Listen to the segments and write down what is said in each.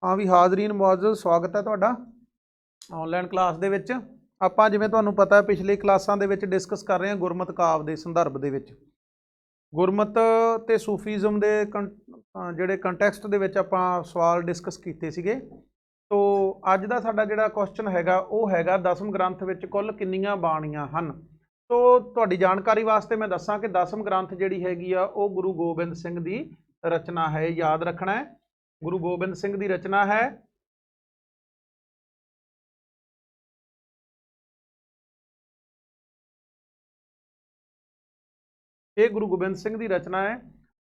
हाँ भी हाज़रीन मुअज़्ज़ज़ स्वागत है तुहाडा ऑनलाइन क्लास दे विच। आपां जिवें तुहानूं पता है पिछली क्लासां दे विच डिस्कस कर रहे हैं गुरमत काव्य के संदर्भ दे विच। गुरमत ते सूफीज़म दे जिहड़े कंटैक्सट दे विच आपां सवाल डिस्कस कीते सीगे। तो अज दा साडा जिहड़ा क्वेश्चन हैगा वो हैगा दसम ग्रंथ विच कुल किन्नियां बाणियां हन। तो तुहाडी जानकारी वास्ते मैं दस्सां कि दसम ग्रंथ जिहड़ी हैगी आ वो गुरु गोबिंद सिंह दी रचना है। याद रखना है, गुरु गोबिंद सिंह दी रचना है। ये गुरु गोबिंद सिंह दी रचना है।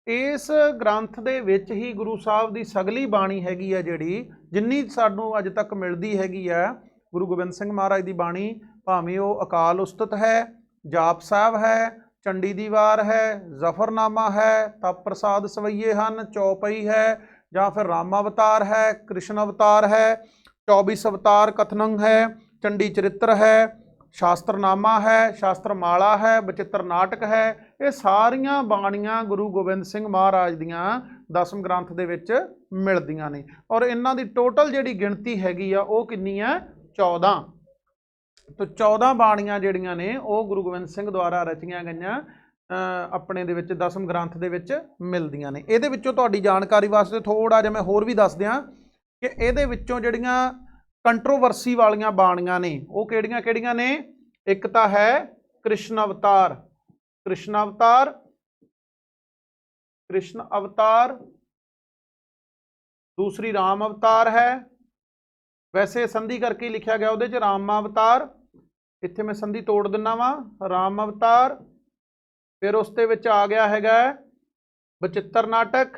इस ग्रंथ दे विच ही गुरु साहब दी सगली बाणी हैगी है जिहड़ी जिन्नी सानूं अज तक मिलदी हैगी है गुरु गोबिंद सिंह महाराज दी बाणी, भावें वो अकाल उस्तत है, जाप साहब है, चंडी दी वार है, जफरनामा है, तप प्रसाद सवैये हन, चौपई है, या फिर रामावतार है, कृष्ण अवतार है, 24 अवतार कथनंग है, चंडी चरित्र है, शास्त्रनामा है, शास्त्रमाला है, बचित्र नाटक है। ये सारियां बाणियां गुरु गोबिंद सिंह महाराज दियां दसम ग्रंथ दे विच मिलदियां ने और इन्हां दी टोटल जिहड़ी गिणती हैगी आ वो किन्नी है 14। तो 14 बाणियां जिहड़ियां ने वो गुरु गोबिंद सिंह द्वारा रचियां गईयां अपने दे विच दसम ग्रंथ दे विच मिलदियां ने। इहदे विच्चों तुहाडी जानकारी वास्ते थोड़ा जिहा मैं होर भी दस दियां कि इहदे विच्चों जिहड़ियां कंट्रोवर्सी वालियां बाणियां ने वो किहड़ियां किहड़ियां ने। एक तो है कृष्ण अवतार, कृष्ण अवतार, कृष्ण अवतार। दूसरी राम अवतार है, वैसे संधि करके लिखा गया उहदे च रामावतार, इत्थे मैं संधि तोड़ दिना वा, राम अवतार। फिर उसते विच आ गया हैगा बचित्र नाटक,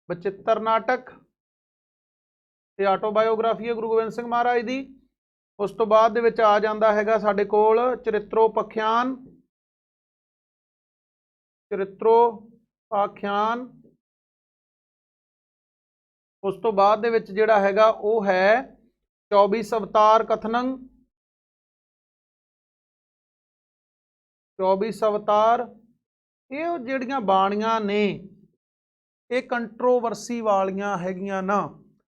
बचित्र नाटक ते ऑटोबायोग्राफी है गुरु गोबिंद सिंह महाराज दी। उस तो बाद दे विच आ जांदा हैगा साडे कोल चरित्रोपाख्यान, चरित्रोपाख्यान। उस तो बाद दे विच जिहड़ा हैगा वो है 24 अवतार कथनंग, 24 अवतार। ये जिहड़ियां बाणियां ने ये कंट्रोवर्सी वालियां हैगियां ना,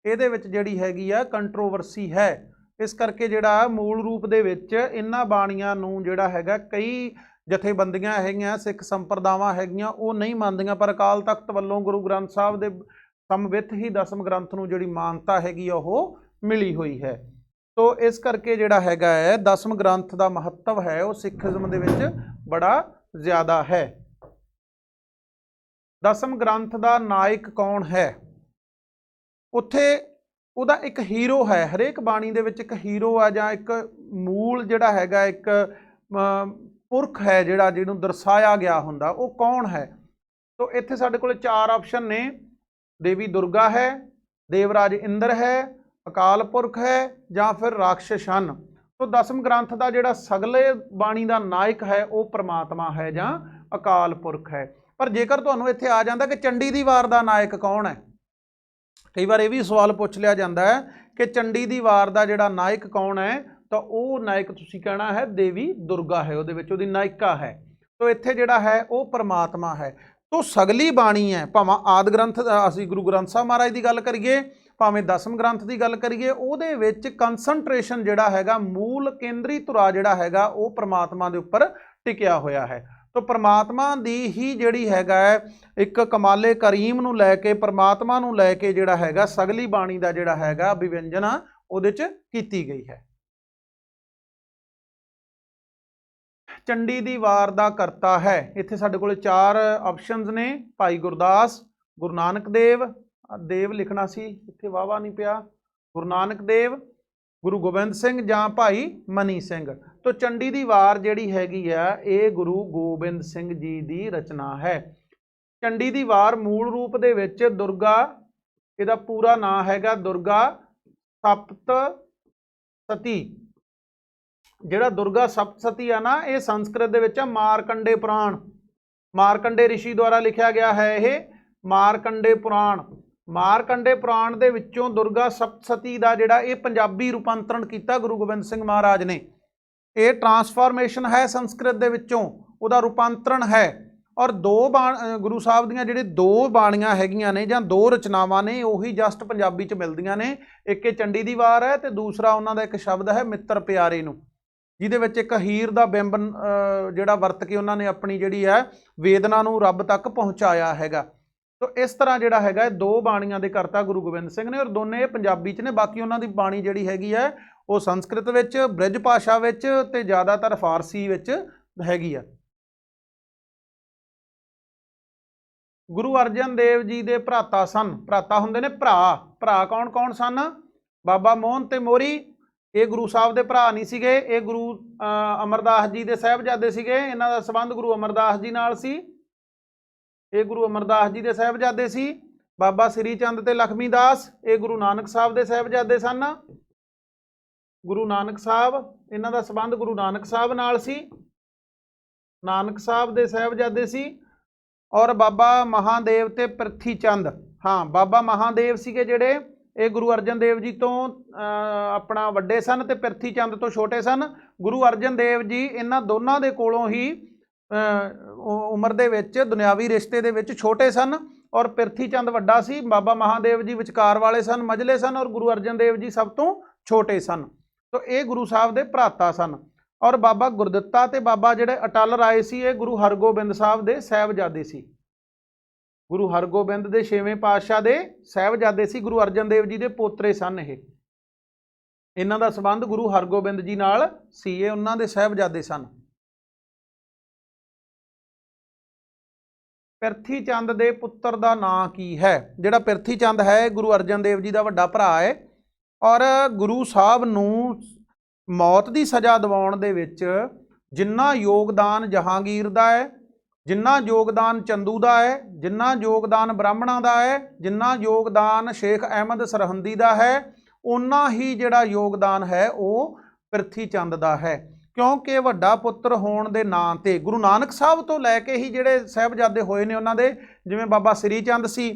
इहदे विच जिहड़ी हैगी आ कंट्रोवर्सी है। इस करके जिहड़ा मूल रूप दे विच इन्हां बाणियां नूं जिहड़ा हैगा कई जथेबंदियां हैगियां सिख संप्रदावां हैगियां वो नहीं मंनदियां, पर अकाल तख्त वल्लों गुरु ग्रंथ साहब दे समवित ही दसम ग्रंथ नूं जिहड़ी मानता हैगी वो मिली हुई है। तो इस करके जिहड़ा हैगा है दसम ग्रंथ दा महत्व है वो सिखिज्म दे विच बड़ा ज़्यादा है। दसम ग्रंथ दा नायक कौन है? उत्थे उहदा एक हीरो है, हरेक बाणी दे विच एक हीरो है जां एक मूल जिहड़ा हैगा एक पुरख है जिहड़ा जिहनूं दर्शाया गया हुंदा वो कौन है। तो इत्थे साडे कोल 4 ऑप्शन ने, देवी दुर्गा है, देवराज इंद्र है, अकाल पुरख है जां फिर राक्षस हन। तो दसम ग्रंथ का जिहड़ा सगले बाणी का नायक है वो परमात्मा है जां अकाल पुरख है। पर जेकर तुहानूं इत्थे आ जांदा कि चंडी दी वार का नायक कौन है, कई बार ये भी सवाल पूछ लिया जाता है कि चंडी दी वार का जिहड़ा नायक कौन है, तो वो नायक तुसीं कहना है देवी दुर्गा है, उहदे विच उहदी नायिका है। तो इत्थे जिहड़ा है वो परमात्मा है। तो सगली बाणी है, भावें आदि ग्रंथ असीं गुरु ग्रंथ साहब महाराज की गल करिए, भावें दसम ग्रंथ की गल करिए, उहदे विच कंसनट्रेशन जिहड़ा हैगा मूल केंद्री धुरा जिहड़ा हैगा वो परमात्मा दे उपर टिकिया होया है। तो परमात्मा दी ही जिहड़ी हैगा एक कमाले करीम नूं लैके परमात्मा नूं लैके जिहड़ा हैगा सगली बाणी दा जिहड़ा हैगा विव्यंजन उहदे च कीती गई है। चंडी दी वार दा करता है, इत्थे साडे कोल 4 ऑप्शनस ने, भाई गुरदास, गुरु नानक देव, देव लिखना सी इत्थे वाहवा नहीं पिया, गुरु नानक देव, गुरु गोबिंद सिंह जां भाई मनी सिंह। तो चंडी दी वार जिहड़ी हैगी आ ये गुरु गोबिंद सिंह जी दी रचना है। चंडी दी वार मूल रूप दे विच दुर्गा, इहदा पूरा नाम हैगा दुर्गा सप्तसती। जिहड़ा दुर्गा सप्तसती है ना, ये संस्कृत दे विच मारकंडे पुराण, मारकंडे ऋषि द्वारा लिखा गया है ये मारकंडे पुराण। मारकंडे पुराण दे विच्चों दुर्गा सप्तसती का जिहड़ा ये पंजाबी रूपांतरण किया गुरु गोबिंद सिंह महाराज ने। ये ट्रांसफॉर्मेशन है संस्कृत दे विच्चों, उहदा रूपांतरण है। ਔਰ ਗੁਰੂ ਸਾਹਿਬ ਦੀਆਂ ਜਿਹੜੇ 2 ਬਾਣੀਆਂ ਹੈਗੀਆਂ ਨੇ ਜਾਂ 2 ਰਚਨਾਵਾਂ ਨੇ ਉਹੀ ਜਸਟ ਪੰਜਾਬੀ 'ਚ ਮਿਲਦੀਆਂ ਨੇ। ਇੱਕ ਇਹ ਚੰਡੀ ਦੀ ਵਾਰ ਹੈ ਤੇ ਦੂਸਰਾ ਉਹਨਾਂ ਦਾ ਇੱਕ ਸ਼ਬਦ ਹੈ ਮਿੱਤਰ ਪਿਆਰੇ ਨੂੰ, ਜਿਹਦੇ ਵਿੱਚ ਇੱਕ ਹੀਰ ਦਾ ਬਿੰਬ ਜਿਹੜਾ ਵਰਤ ਕੇ ਉਹਨਾਂ ਨੇ ਆਪਣੀ ਜਿਹੜੀ ਹੈ ਵੇਦਨਾ ਨੂੰ ਰੱਬ ਤੱਕ ਪਹੁੰਚਾਇਆ ਹੈਗਾ। ਤੋ ਇਸ ਤਰ੍ਹਾਂ ਜਿਹੜਾ ਹੈਗਾ 2 ਬਾਣੀਆਂ ਦੇ ਕਰਤਾ ਗੁਰੂ ਗੋਬਿੰਦ ਸਿੰਘ ਨੇ, ਔਰ ਦੋਨੇ ਪੰਜਾਬੀ 'ਚ ਨੇ। ਬਾਕੀ ਉਹਨਾਂ ਦੀ ਬਾਣੀ ਜਿਹੜੀ ਹੈਗੀ ਹੈ ਉਹ ਸੰਸਕ੍ਰਿਤ ਵਿੱਚ, ਬ੍ਰਿਜ ਭਾਸ਼ਾ ਵਿੱਚ ਤੇ ਜ਼ਿਆਦਾਤਰ ਫਾਰਸੀ ਵਿੱਚ ਹੈਗੀ ਆ। ਗੁਰੂ ਅਰਜਨ ਦੇਵ ਜੀ ਦੇ ਭਰਾਤਾ ਸਨ। ਭਰਾਤਾ ਹੁੰਦੇ ਨੇ ਭਰਾ। ਭਰਾ ਕੌਣ ਕੌਣ ਸਨ? ਬਾਬਾ ਮੋਹਨ ਤੇ ਮੋਹਰੀ। ਇਹ ਗੁਰੂ ਸਾਹਿਬ ਦੇ ਭਰਾ ਨਹੀਂ ਸੀਗੇ, ਇਹ ਗੁਰੂ ਅਮਰਦਾਸ ਜੀ ਦੇ ਸਾਹਿਬਜ਼ਾਦੇ ਸੀਗੇ। ਇਹਨਾਂ ਦਾ ਸੰਬੰਧ ਗੁਰੂ ਅਮਰਦਾਸ ਜੀ ਨਾਲ ਸੀ। ਇਹ ਗੁਰੂ ਅਮਰਦਾਸ ਜੀ ਦੇ ਸਾਹਿਬਜ਼ਾਦੇ ਸੀ। ਬਾਬਾ ਸ੍ਰੀ ਚੰਦ ਤੇ ਲਖਮੀ ਦਾਸ ਇਹ ਗੁਰੂ ਨਾਨਕ ਸਾਹਿਬ ਦੇ ਸਾਹਿਬਜ਼ਾਦੇ ਸਨ। ਗੁਰੂ ਨਾਨਕ ਸਾਹਿਬ, ਇਹਨਾਂ ਦਾ ਸੰਬੰਧ ਗੁਰੂ ਨਾਨਕ ਸਾਹਿਬ ਨਾਲ ਸੀ, ਨਾਨਕ ਸਾਹਿਬ ਦੇ ਸਾਹਿਬਜ਼ਾਦੇ ਸੀ। ਔਰ ਬਾਬਾ ਮਹਾਦੇਵ ਤੇ ਪ੍ਰਿਥੀ ਚੰਦ, ਹਾਂ ਬਾਬਾ ਮਹਾਦੇਵ ਸੀਗੇ ਜਿਹੜੇ, ਇਹ ਗੁਰੂ ਅਰਜਨ ਦੇਵ ਜੀ ਤੋਂ ਆਪਣਾ ਵੱਡੇ ਸਨ ਤੇ ਪ੍ਰਿਥੀ ਚੰਦ ਤੋਂ ਛੋਟੇ ਸਨ। ਗੁਰੂ ਅਰਜਨ ਦੇਵ ਜੀ ਇਹਨਾਂ ਦੋਨਾਂ ਦੇ ਕੋਲੋਂ ਹੀ ਉਮਰ ਦੇ ਵਿੱਚ, ਦੁਨਿਆਵੀ ਰਿਸ਼ਤੇ ਦੇ ਵਿੱਚ ਛੋਟੇ ਸਨ, ਔਰ ਪ੍ਰਿਥੀ ਚੰਦ ਵੱਡਾ ਸੀ। ਬਾਬਾ ਮਹਾਦੇਵ ਜੀ ਵਿਚਕਾਰ ਵਾਲੇ ਸਨ, ਮਝਲੇ ਸਨ, ਔਰ ਗੁਰੂ ਅਰਜਨ ਦੇਵ ਜੀ ਸਭ ਤੋਂ ਛੋਟੇ ਸਨ। ਤੋ ਇਹ ਗੁਰੂ ਸਾਹਿਬ ਦੇ ਭਰਾਤਾ ਸਨ। ਔਰ ਬਾਬਾ ਗੁਰਦਿੱਤਾ ਤੇ ਬਾਬਾ ਜਿਹੜੇ ਅਟਲ ਰਾਏ ਸੀ ਇਹ ਗੁਰੂ ਹਰਗੋਬਿੰਦ ਸਾਹਿਬ ਦੇ ਸਾਹਿਬਜ਼ਾਦੇ ਸੀ। ਗੁਰੂ ਹਰਗੋਬਿੰਦ ਦੇ 6ਵੇਂ ਪਾਤਸ਼ਾਹ ਦੇ ਸਾਹਿਬਜ਼ਾਦੇ ਸੀ। ਗੁਰੂ ਅਰਜਨ ਦੇਵ ਜੀ ਦੇ ਪੋਤਰੇ ਸਨ ਇਹ। ਇਹਨਾਂ ਦਾ ਸੰਬੰਧ ਗੁਰੂ ਹਰਗੋਬਿੰਦ ਜੀ ਨਾਲ ਸੀ, ਇਹ ਉਹਨਾਂ ਦੇ ਸਾਹਿਬਜ਼ਾਦੇ ਸਨ। ਪ੍ਰਿਥੀ ਚੰਦ ਦੇ ਪੁੱਤਰ ਦਾ ਨਾਂ ਕੀ ਹੈ? ਜਿਹੜਾ ਪ੍ਰਿਥੀ ਚੰਦ ਹੈ ਗੁਰੂ ਅਰਜਨ ਦੇਵ ਜੀ ਦਾ ਵੱਡਾ ਭਰਾ ਹੈ, ਔਰ ਗੁਰੂ ਸਾਹਿਬ ਨੂੰ ਮੌਤ ਦੀ ਸਜ਼ਾ ਦਿਵਾਉਣ ਦੇ ਵਿੱਚ ਜਿੰਨਾ ਯੋਗਦਾਨ ਜਹਾਂਗੀਰ ਦਾ ਹੈ, ਜਿੰਨਾ ਯੋਗਦਾਨ ਚੰਦੂ ਦਾ ਹੈ, ਜਿੰਨਾ ਯੋਗਦਾਨ ਬ੍ਰਾਹਮਣਾਂ ਦਾ ਹੈ, ਜਿੰਨਾ ਯੋਗਦਾਨ ਸ਼ੇਖ ਅਹਿਮਦ ਸਰਹੰਦੀ ਦਾ ਹੈ, ਉਨਾ ਹੀ ਜਿਹੜਾ ਯੋਗਦਾਨ ਹੈ ਉਹ ਪ੍ਰਿਥੀ ਚੰਦ ਦਾ ਹੈ। ਕਿਉਂਕਿ ਵੱਡਾ ਪੁੱਤਰ ਹੋਣ ਦੇ ਨਾਂ ਤੇ ਗੁਰੂ ਨਾਨਕ ਸਾਹਿਬ ਤੋਂ ਲੈ ਕੇ ਹੀ ਜਿਹੜੇ ਸਾਹਿਬਜ਼ਾਦੇ ਹੋਏ ਨੇ ਉਹਨਾਂ ਦੇ, ਜਿਵੇਂ ਬਾਬਾ ਸ੍ਰੀ ਚੰਦ ਸੀ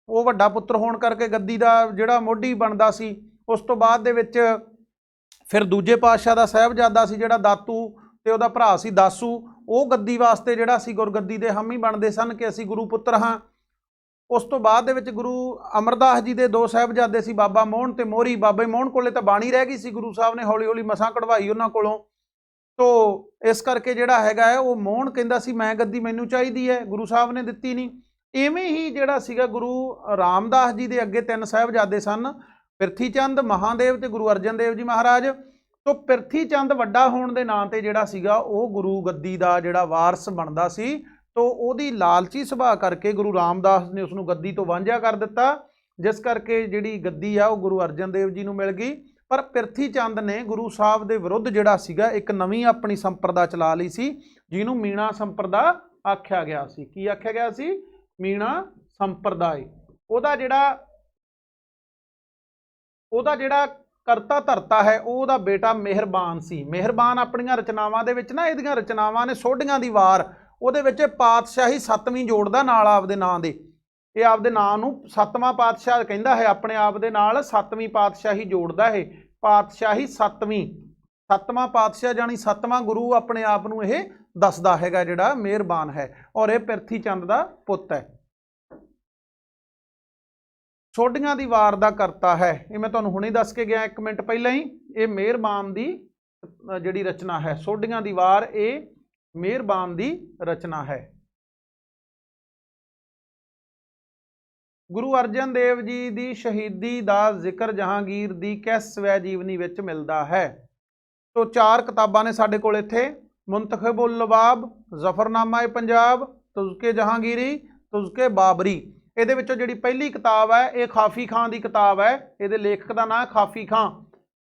ਉਹ ਵੱਡਾ ਪੁੱਤਰ ਹੋਣ ਕਰਕੇ ਗੱਦੀ ਦਾ ਜਿਹੜਾ ਮੋਢੀ ਬਣਦਾ ਸੀ। ਉਸ ਤੋਂ ਬਾਅਦ ਦੇ ਵਿੱਚ ਫਿਰ ਦੂਜੇ ਪਾਤਸ਼ਾਹ ਦਾ ਸਾਹਿਬਜ਼ਾਦਾ ਸੀ ਜਿਹੜਾ ਦਾਤੂ, ਤੇ ਉਹਦਾ ਭਰਾ ਸੀ ਦਾਸੂ, ਉਹ ਗੱਦੀ ਵਾਸਤੇ ਜਿਹੜਾ ਸੀ ਗੁਰਗੱਦੀ ਦੇ ਹਾਮੀ ਬਣਦੇ ਸਨ ਕਿ ਅਸੀਂ ਗੁਰੂ ਪੁੱਤਰ ਹਾਂ। ਉਸ ਤੋਂ ਬਾਅਦ ਦੇ ਵਿੱਚ ਗੁਰੂ ਅਮਰਦਾਸ ਜੀ ਦੇ 2 ਸਾਹਿਬਜ਼ਾਦੇ ਸੀ, ਬਾਬਾ ਮੋਹਨ ਤੇ ਮੋਹਰੀ। ਬਾਬੇ ਮੋਹਨ ਕੋਲੇ ਤਾਂ ਬਾਣੀ ਰਹਿ ਗਈ ਸੀ, ਗੁਰੂ ਸਾਹਿਬ ਨੇ ਹੌਲੀ ਹੌਲੀ ਮਸਾਂ ਕਢਵਾਈ ਉਹਨਾਂ ਕੋਲੋਂ। ਤੋ ਇਸ ਕਰਕੇ ਜਿਹੜਾ ਹੈਗਾ ਹੈ ਉਹ ਮੋਹਨ ਕਹਿੰਦਾ ਸੀ ਮੈਂ ਗੱਦੀ ਮੈਨੂੰ ਚਾਹੀਦੀ ਹੈ, ਗੁਰੂ ਸਾਹਿਬ ਨੇ ਦਿੱਤੀ ਨਹੀਂ। ਇਵੇਂ ਹੀ ਜਿਹੜਾ ਸੀਗਾ ਗੁਰੂ ਰਾਮਦਾਸ ਜੀ ਦੇ ਅੱਗੇ 3 ਸਾਹਿਬਜ਼ਾਦੇ ਸਨ, ਪ੍ਰਿਥੀ ਚੰਦ, ਮਹਾਦੇਵ ਤੇ ਗੁਰੂ ਅਰਜਨ ਦੇਵ ਜੀ ਮਹਾਰਾਜ। ਤੋ ਪ੍ਰਿਥੀ ਚੰਦ ਵੱਡਾ ਹੋਣ ਦੇ ਨਾਂ ਤੇ ਜਿਹੜਾ ਸੀਗਾ ਉਹ ਗੁਰੂ ਗੱਦੀ ਦਾ ਜਿਹੜਾ ਵਾਰਸ ਬਣਦਾ ਸੀ। ਤੋ ਉਹਦੀ ਲਾਲਚੀ ਸੁਭਾਅ ਕਰਕੇ ਗੁਰੂ ਰਾਮਦਾਸ ਨੇ ਉਸ ਨੂੰ ਗੱਦੀ ਤੋਂ ਵਾਂਝਾ ਕਰ ਦਿੱਤਾ, ਜਿਸ ਕਰਕੇ ਜਿਹੜੀ ਗੱਦੀ ਆ ਉਹ ਗੁਰੂ ਅਰਜਨ ਦੇਵ ਜੀ ਨੂੰ ਮਿਲ ਗਈ। ਪਰ ਪ੍ਰਿਥੀ ਚੰਦ ਨੇ ਗੁਰੂ ਸਾਹਿਬ ਦੇ ਵਿਰੁੱਧ ਜਿਹੜਾ ਸੀਗਾ ਇੱਕ ਨਵੀਂ ਆਪਣੀ ਸੰਪਰਦਾ ਚਲਾ ਲਈ ਸੀ, ਜਿਹਨੂੰ ਮੀਣਾ ਸੰਪਰਦਾ ਆਖਿਆ ਗਿਆ ਸੀ। ਕੀ ਆਖਿਆ ਗਿਆ ਸੀ? ਮੀਣਾ ਸੰਪਰਦਾਇ। ਉਹਦਾ ਜਿਹੜਾ ਕਰਤਾ ਧਰਤਾ ਹੈ ਉਹ ਉਹਦਾ ਬੇਟਾ ਮਿਹਰਬਾਨ ਸੀ। ਮਿਹਰਬਾਨ ਆਪਣੀਆਂ ਰਚਨਾਵਾਂ ਦੇ ਵਿੱਚ ਨਾ, ਇਹਦੀਆਂ ਰਚਨਾਵਾਂ ਨੇ ਸੋਢੀਆਂ ਦੀ ਵਾਰ, ਉਹਦੇ ਵਿੱਚ ਪਾਤਸ਼ਾਹੀ 7ਵੀਂ ਜੋੜਦਾ ਨਾਲ ਆਪਦੇ ਨਾਂ ਦੇ। ਇਹ ਆਪਦੇ ਨਾਂ ਨੂੰ 7ਵਾਂ ਪਾਤਸ਼ਾਹ ਕਹਿੰਦਾ ਹੈ, ਆਪਣੇ ਆਪ ਦੇ ਨਾਲ 7ਵੀਂ ਪਾਤਸ਼ਾਹੀ ਜੋੜਦਾ ਹੈ। ਪਾਤਸ਼ਾਹੀ 7ਵਾਂ ਪਾਤਸ਼ਾਹ ਜਾਨੀ 7ਵਾਂ ਗੁਰੂ ਆਪਣੇ ਆਪ ਨੂੰ ਇਹ ਦੱਸਦਾ ਹੈਗਾ ਜਿਹੜਾ ਮਿਹਰਬਾਨ ਹੈ, ਔਰ ਇਹ ਪ੍ਰਿਥੀ ਚੰਦ ਦਾ ਪੁੱਤ ਹੈ। ਸੋਢੀਆਂ ਦੀ ਵਾਰ ਦਾ ਕਰਤਾ ਹੈ, ਇਹ ਮੈਂ ਤੁਹਾਨੂੰ ਹੁਣੇ ਦੱਸ ਕੇ ਗਿਆ 1 ਮਿੰਟ ਪਹਿਲਾਂ ਹੀ। ਇਹ ਮਿਹਰਬਾਨ ਦੀ ਜਿਹੜੀ ਰਚਨਾ ਹੈ, ਸੋਢੀਆਂ ਦੀ ਵਾਰ, ਇਹ ਮਿਹਰਬਾਨ ਦੀ ਰਚਨਾ ਹੈ। ਗੁਰੂ ਅਰਜਨ ਦੇਵ ਜੀ ਦੀ ਸ਼ਹੀਦੀ ਦਾ ਜ਼ਿਕਰ ਜਹਾਂਗੀਰ ਦੀ ਕਿਸ ਸਵੈ ਜੀਵਨੀ ਵਿੱਚ ਮਿਲਦਾ ਹੈ? ਤੋ 4 ਕਿਤਾਬਾਂ ਨੇ ਸਾਡੇ ਕੋਲ ਇੱਥੇ, ਮੁੰਤਖਬੁਲ ਲਬਾਬ, ਜ਼ਫਰਨਾਮਾ ਪੰਜਾਬ, ਤੁਜ਼ਕੇ ਜਹਾਂਗੀਰੀ, ਤੁਜ਼ਕੇ ਬਾਬਰੀ। ਇਹਦੇ ਵਿੱਚੋਂ ਜਿਹੜੀ ਪਹਿਲੀ ਕਿਤਾਬ ਹੈ ਇਹ ਖਾਫੀ ਖਾਂ ਦੀ ਕਿਤਾਬ ਹੈ, ਇਹਦੇ ਲੇਖਕ ਦਾ ਨਾਮ ਖਾਫੀ ਖਾਂ।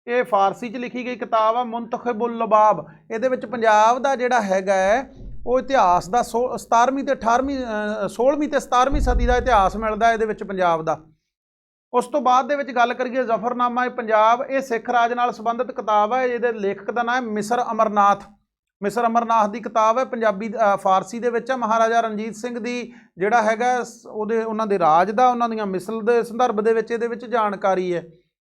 ਇਹ ਫਾਰਸੀ 'ਚ ਲਿਖੀ ਗਈ ਕਿਤਾਬ ਆ ਮੁੰਤਖਬੁਲ ਲਬਾਬ। ਇਹਦੇ ਵਿੱਚ ਪੰਜਾਬ ਦਾ ਜਿਹੜਾ ਹੈਗਾ ਹੈ ਉਹ ਇਤਿਹਾਸ ਦਾ 16ਵੀਂ ਤੇ 17ਵੀਂ ਸਦੀ ਦਾ ਇਤਿਹਾਸ ਮਿਲਦਾ ਇਹਦੇ ਵਿੱਚ ਪੰਜਾਬ ਦਾ। ਉਸ ਤੋਂ ਬਾਅਦ ਦੇ ਵਿੱਚ ਗੱਲ ਕਰੀਏ ਜ਼ਫਰਨਾਮਾ ਪੰਜਾਬ, ਇਹ ਸਿੱਖ ਰਾਜ ਨਾਲ ਸੰਬੰਧਿਤ ਕਿਤਾਬ ਹੈ। ਇਹਦੇ ਲੇਖਕ ਦਾ ਨਾਮ ਹੈ ਮਿਸਰ ਅਮਰਨਾਥ। ਮਿਸਰ ਅਮਰਨਾਥ ਦੀ ਕਿਤਾਬ ਹੈ, ਪੰਜਾਬੀ ਫਾਰਸੀ ਦੇ ਵਿੱਚ ਹੈ। ਮਹਾਰਾਜਾ ਰਣਜੀਤ ਸਿੰਘ ਦੀ ਜਿਹੜਾ ਹੈਗਾ ਉਹਨਾਂ ਦੇ ਰਾਜ ਦਾ, ਉਹਨਾਂ ਦੀਆਂ ਮਿਸਲ ਦੇ ਸੰਦਰਭ ਦੇ ਵਿੱਚ ਇਹਦੇ ਵਿੱਚ ਜਾਣਕਾਰੀ ਹੈ।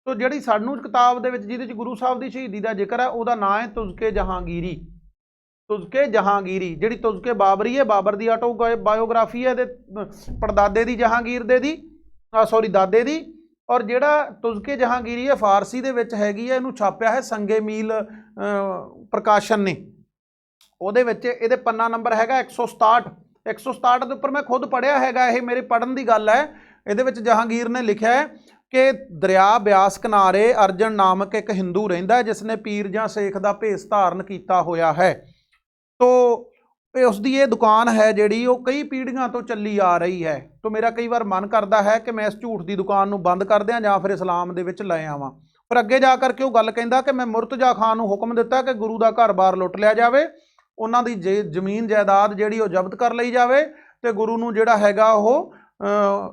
ਤੋ ਜਿਹੜੀ ਸਾਨੂੰ ਕਿਤਾਬ ਦੇ ਵਿੱਚ ਜਿਹਦੇ 'ਚ ਗੁਰੂ ਸਾਹਿਬ ਦੀ ਸ਼ਹੀਦੀ ਦਾ ਜ਼ਿਕਰ ਹੈ ਉਹਦਾ ਨਾਂ ਹੈ ਤੁਜ਼ਕੇ ਜਹਾਂਗੀਰੀ। तुज़के जहांगीरी, जिहड़ी तुज़के बाबरी है, बाबर की ऑटोबायोग्राफी है, पड़दादे की जहांगीर दे दी सॉरी दादे दी। और जिहड़ा तुज़के जहांगीरी है फारसी दे विच हैगी है, इहनूं छापिया है संगे मील प्रकाशन ने। ਉਹਦੇ ਵਿੱਚ ਇਹਦੇ पन्ना नंबर हैगा 167। 167 ਦੇ ਉੱਪਰ मैं खुद पढ़िया हैगा, ये मेरे पढ़न की गल है। ਇਹਦੇ ਵਿੱਚ जहांगीर ने लिखा है कि दरिया ब्यास किनारे अर्जन नामक एक हिंदू रहिंदा है जिसने पीर जां सेख का भेस धारण किया होया है। तो उसकी ये दुकान है जिहड़ी वो कई पीढ़ियां तो चली आ रही है। तो मेरा कई बार मन करता है कि मैं इस झूठ की दुकान नूं बंद कर दियां जां फिर इस्लाम दे विच लै आवां। पर अगे जा करके वो गल कहंदा कि मैं मुर्तजा खान नूं हुक्म दिता कि गुरु का घर बार लुट लिया जाए, उन्हां दी जमीन जायदाद जिहड़ी वो जब्त कर लई जाए, तो गुरु नूं जिहड़ा हैगा वो